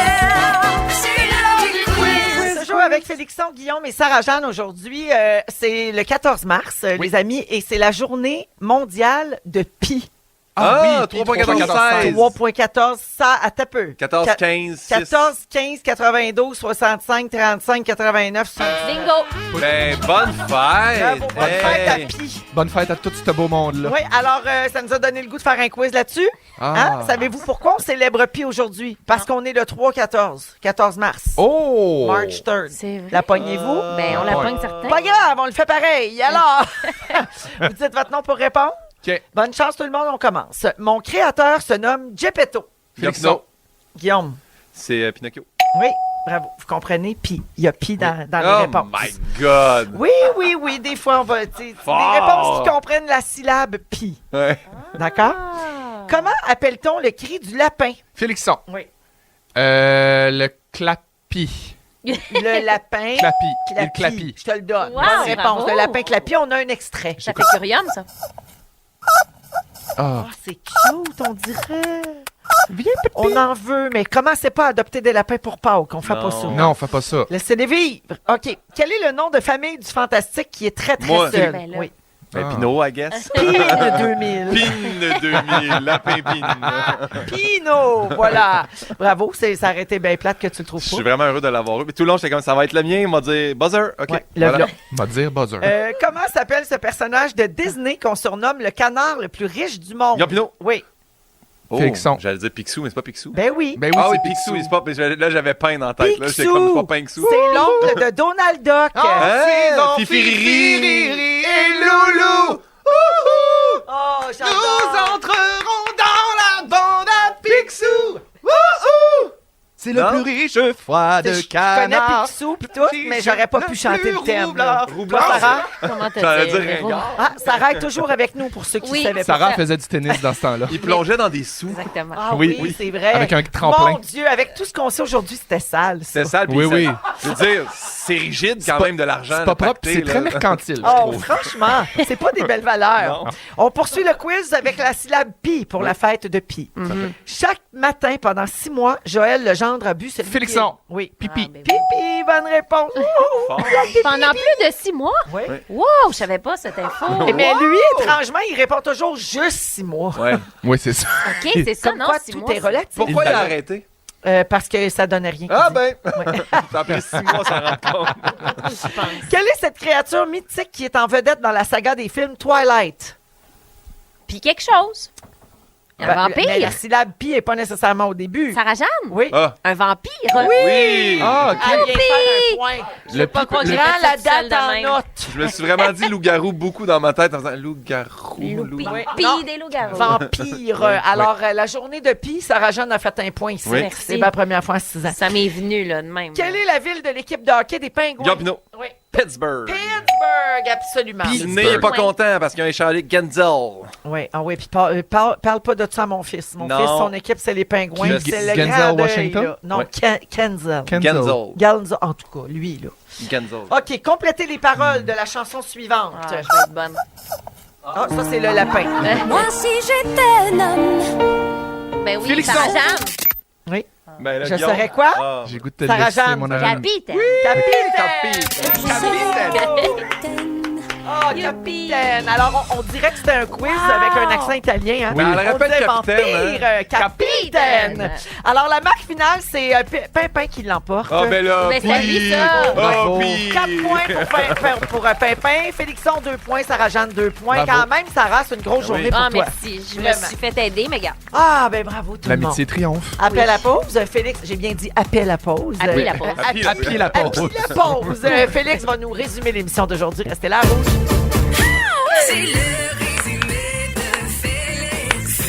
C'est l'heure du quiz. Je joue avec Félixon, Guillaume et Sarah-Jeanne aujourd'hui. C'est le 14 mars, les amis, et c'est la journée mondiale de pi. Ah, oui, 3.14. 3.14, ça, à ta peu. 14, 15, 6. 14, 15, 92, 65, 35, 89, 70. Bingo. Ben, bonne fête! Bravo, bonne fête à Hey. Pi. Bonne fête à tout ce beau monde-là. Oui, alors, ça nous a donné le goût de faire un quiz là-dessus. Ah. Hein? Savez-vous pourquoi on célèbre Pi aujourd'hui? Parce qu'on est le 3-14, 14 mars. Oh! March 3rd. C'est vrai. La pognez-vous? Ben, on la Ouais. pogne certain. Pas grave, on le fait pareil. Alors, vous dites votre nom pour répondre? OK. Bonne chance tout le monde, on commence. Mon créateur se nomme Geppetto. Félixon. Guillaume. C'est Pinocchio. Oui, bravo. Vous comprenez? Pi. Il y a Pi dans les Oh réponses. my God! Oui. Des fois, on va. Des Fort. réponses qui comprennent la syllabe Pi. Ouais. D'accord? Comment appelle-t-on le cri du lapin? Félixon. Oui. Le clapi. Le lapin. Clapi. Le clapi. Je te le donne. Wow, Bonne réponse. bravo. Le lapin clapi, on a un extrait. Ça fait curium, ça. Ah. Oh, c'est cute, on dirait. On en veut, mais commencez pas à adopter des lapins pour Pâques. On fait pas ça. Non, on fait pas ça. Laissez-les vivre. OK. Quel est le nom de famille du fantastique qui est très, très Moi. seul? Ben là. Oui. Ben, Pinot, I guess. Pine 2000. Pine 2000, lapin Pine. Pino, voilà. Bravo, ça aurait été bien plate que tu le trouves Je pas. suis vraiment heureux de l'avoir eu. Puis tout le long, j'étais comme, ça va être le mien. Il m'a dit, buzzer. OK. Ouais, le voilà. v'là. On va dire buzzer. Comment s'appelle ce personnage de Disney qu'on surnomme le canard le plus riche du monde? Guillaume Pinot. Oui. Oh, Félixon. j'allais dire Picsou, mais c'est pas Picsou. Ben oui. Ben oui, Ah oui, c'est Picsou, c'est pas. Là, j'avais peint dans la tête. Là, j'étais Picsou. comme, c'est pas Picsou. C'est l'oncle de Donald Duck. Hein? Fifi et Loulou. Oh, j'adore. entrerons dans la bande à Picsou. C'est le Non? plus riche froid de Je connais canard. Picsou pis tout, mais j'aurais pas pu chanter le thème. là. Roublard. Toi, Sarah? Comment J'allais t'as dire dit? ringard. Ah, Sarah est toujours avec nous pour ceux qui Oui. savaient pas. Sarah faisait du tennis dans ce temps-là. Il plongeait dans des sous. Exactement. Ah Oui. oui, c'est vrai. Avec un tremplin. Mon Dieu, avec tout ce qu'on sait aujourd'hui, c'était sale. ça. C'était sale. puis Oui, ça- oui. Je veux dire, c'est rigide quand pas- même de l'argent. C'est pas le propre, pacté, c'est là. très mercantile, je Oh, trouve. franchement, c'est pas des belles valeurs. Non. On poursuit le quiz avec la syllabe pi pour la fête de Pi. Chaque matin, pendant 6 mois, Joël Legendre a bu celui qui Félixon. est- Oui. Pipi. Ah, ben Pipi, bonne réponse. Fort. Pendant plus de 6 mois? Oui. Wow, je savais pas cette info. Mais lui, étrangement, il répond toujours juste 6 mois. Ouais. Oui, c'est ça. OK, c'est ça, Comme non? quoi, 6 tout mois, est relatif. Pourquoi il a arrêté? Parce que ça donnait rien. Ah qu'il dit. ben, ça a pris 6 mois sans rendre compte. Quelle est cette créature mythique qui est en vedette dans la saga des films Twilight? Puis quelque chose. Un Ben, vampire? mais la syllabe pi n'est pas nécessairement au début. Sarah-Jeanne? Oui. Ah, Un vampire? oui! Ah, OK. Elle vient faire un point. Je veux pas croire que j'ai Prends fait la ça tout seul date de en même. note. Je me suis vraiment dit loup-garou beaucoup dans ma tête en faisant loup-garou. Loupi. Oui. Pi Non. des loups-garous. Vampire. Alors, la journée de Pi, Sarah-Jeanne a fait un point ici. Oui. Merci. C'est ma première fois en 6 ans. Ça m'est venu, là, de même. Quelle est la ville de l'équipe de hockey des Pingouins? Guillaume Pinot. Oui. Pittsburgh. Pittsburgh, absolument. Puis n'est pas content parce qu'il a échangé Genzel. Oui, ah oui, puis parle pas de ça à mon fils. Mon Non. fils, son équipe, c'est les Pingouins. Le C'est le Genzel grand deuil, Washington? là. Non, Ouais. Kenzel. Genzel. Genzel, en tout cas, lui, là. Genzel. OK, complétez les paroles de la chanson suivante. Ah, je vais être bonne. Ah, ça, c'est le lapin. Moi, si j'étais un homme. Ben oui, Félixon. Sarah-Jeanne. Oui. Ben, là, Je Guillaume. saurais quoi? Ah. J'ai le goût de te Sarah-Jeanne. laisser, mon ami. Capitaine. Oh, capitaine. Alors, on dirait que c'était un quiz avec un accent italien. Hein? Oui. Elle On répète disait capitaine, vampire, capitaine. Alors, la marque finale, c'est Pimpin qui l'emporte. Ah, ben là, Ben, c'est lui, puis... ça. Oh, puis... 4 points pour Pimpin. Félixon, 2 points. Sarah-Jeanne, 2 points. Bravo. Quand même, Sarah, c'est une grosse journée pour Ah, toi. merci. Je me Vraiment. suis fait aider, mais gars. Ah, ben bravo tout le monde. L'amitié triomphe. Appel à pause. Félix, j'ai bien dit appel à pause. Appel à pause. Appuyez la pause. Appel à pause. Félix va nous résumer l'émission d'aujourd'hui. Restez là, Rouge. C'est le résumé de Félix.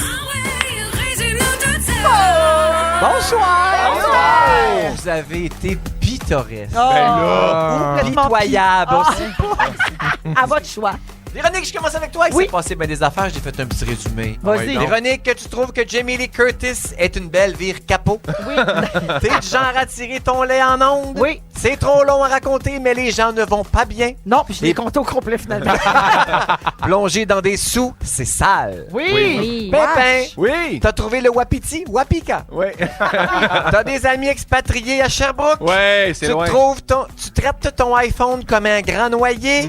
Ah ouais, résume-nous tout ça. Bonsoir. Vous avez été pittoresque. Oh, complètement Pitoyable Ah. aussi. À votre choix. Véronique, je commence avec toi. Il Oui. s'est passé bien des affaires. J'ai fait un petit résumé. Vas-y. Ouais, donc. Véronique, tu trouves que Jamie Lee Curtis est une belle vire capot? Oui. T'es du genre à tirer ton lait en ondes? Oui. C'est trop long à raconter, mais les gens ne vont pas bien. Non, puis je l'ai compté au complet finalement. Plonger dans des sous, c'est sale. Oui. Oui. Pépin, Oui. t'as trouvé le wapiti? Wapika. Oui. T'as des amis expatriés à Sherbrooke? Ouais, c'est loin. Tu traites ton iPhone comme un grand noyer.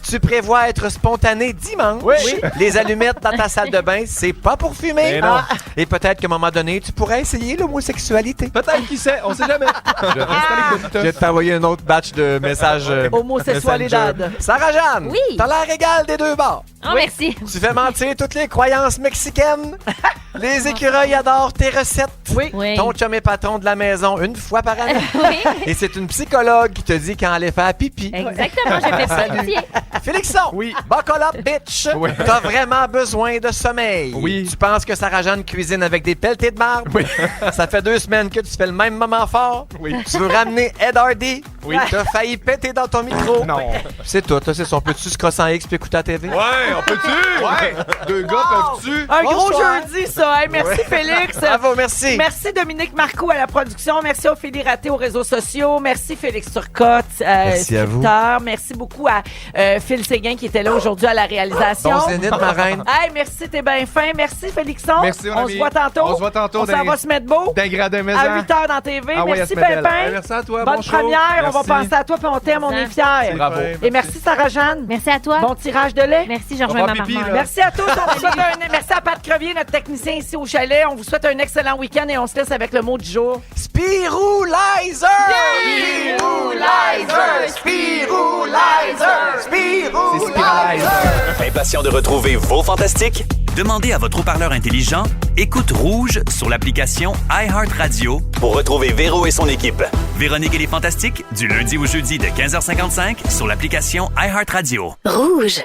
Tu prévois être spontané dimanche. Oui. Les allumettes dans ta salle de bain, c'est pas pour fumer. Mais non. Et peut-être qu'à un moment donné, tu pourrais essayer l'homosexualité. Peut-être, qui sait, on sait jamais. Je reste à l'écoute. Je vais t'envoyer un autre batch de messages. Homosexualidad. Sarah-Jeanne, Oui. t'as l'air égal des deux bords. Oh, merci. Tu fais mentir toutes les croyances mexicaines. Les écureuils adorent tes recettes. Oui. Oui. Ton chum est patron de la maison une fois par année. Oui. Et c'est une psychologue qui te dit quand aller faire pipi. Exactement, j'ai fait ça. Merci. Félixon, Oui. buckle up, bitch. Oui. T'as vraiment besoin de sommeil. Oui. Tu penses que Sarah-Jeanne cuisine avec des pelletés de marbre? Oui. Ça fait 2 semaines que tu fais le même moment fort. Oui. Tu veux ramener Ed Hardy? Oui. T'as failli péter dans ton micro. Non. C'est tout, là, c'est son. Peux-tu se crosser en X puis écouter la TV? Ouais. on peut-tu? Ouais. 2 gars peuvent-tu? Un gros Bonsoir. jeudi, ça. Hey, merci, Félix. Bravo, merci. Merci, Dominique Marcoux, à la production. Merci Ophélie Raté aux réseaux sociaux. Merci, Félix Turcotte, Merci à vous. scripteur. Merci beaucoup à Phil Séguin qui était là aujourd'hui à la réalisation. Bon zénith, ma reine. Hey, merci, t'es bien fin. Merci, Félixon. Merci, mon On ami. se voit tantôt. On se voit tantôt On s'en dans- va se mettre beau. D'un gradin maison. À 8h dans TV. Ah ouais, merci, elle se met belle. Pimpin. Merci à toi. Bonne bon show. première. On va Merci. penser à toi puis on t'aime. On est fiers. Bravo. Et merci, Sarah-Jeanne. Merci à toi. Bon tirage de lait. Merci, je On rejoins va ma pipi, maman. là. Merci à tous. On vous souhaite merci à Pat Crevier, notre technicien ici au chalet. On vous souhaite un excellent week-end et on se laisse avec le mot du jour. Spiroulizer! Spiroulizer! Spiroulizer! Spiroulizer! Impatient de retrouver vos fantastiques? Demandez à votre haut-parleur intelligent Écoute Rouge sur l'application iHeartRadio pour retrouver Véro et son équipe. Véronique et les Fantastiques, du lundi au jeudi de 15h55 sur l'application iHeartRadio. Rouge.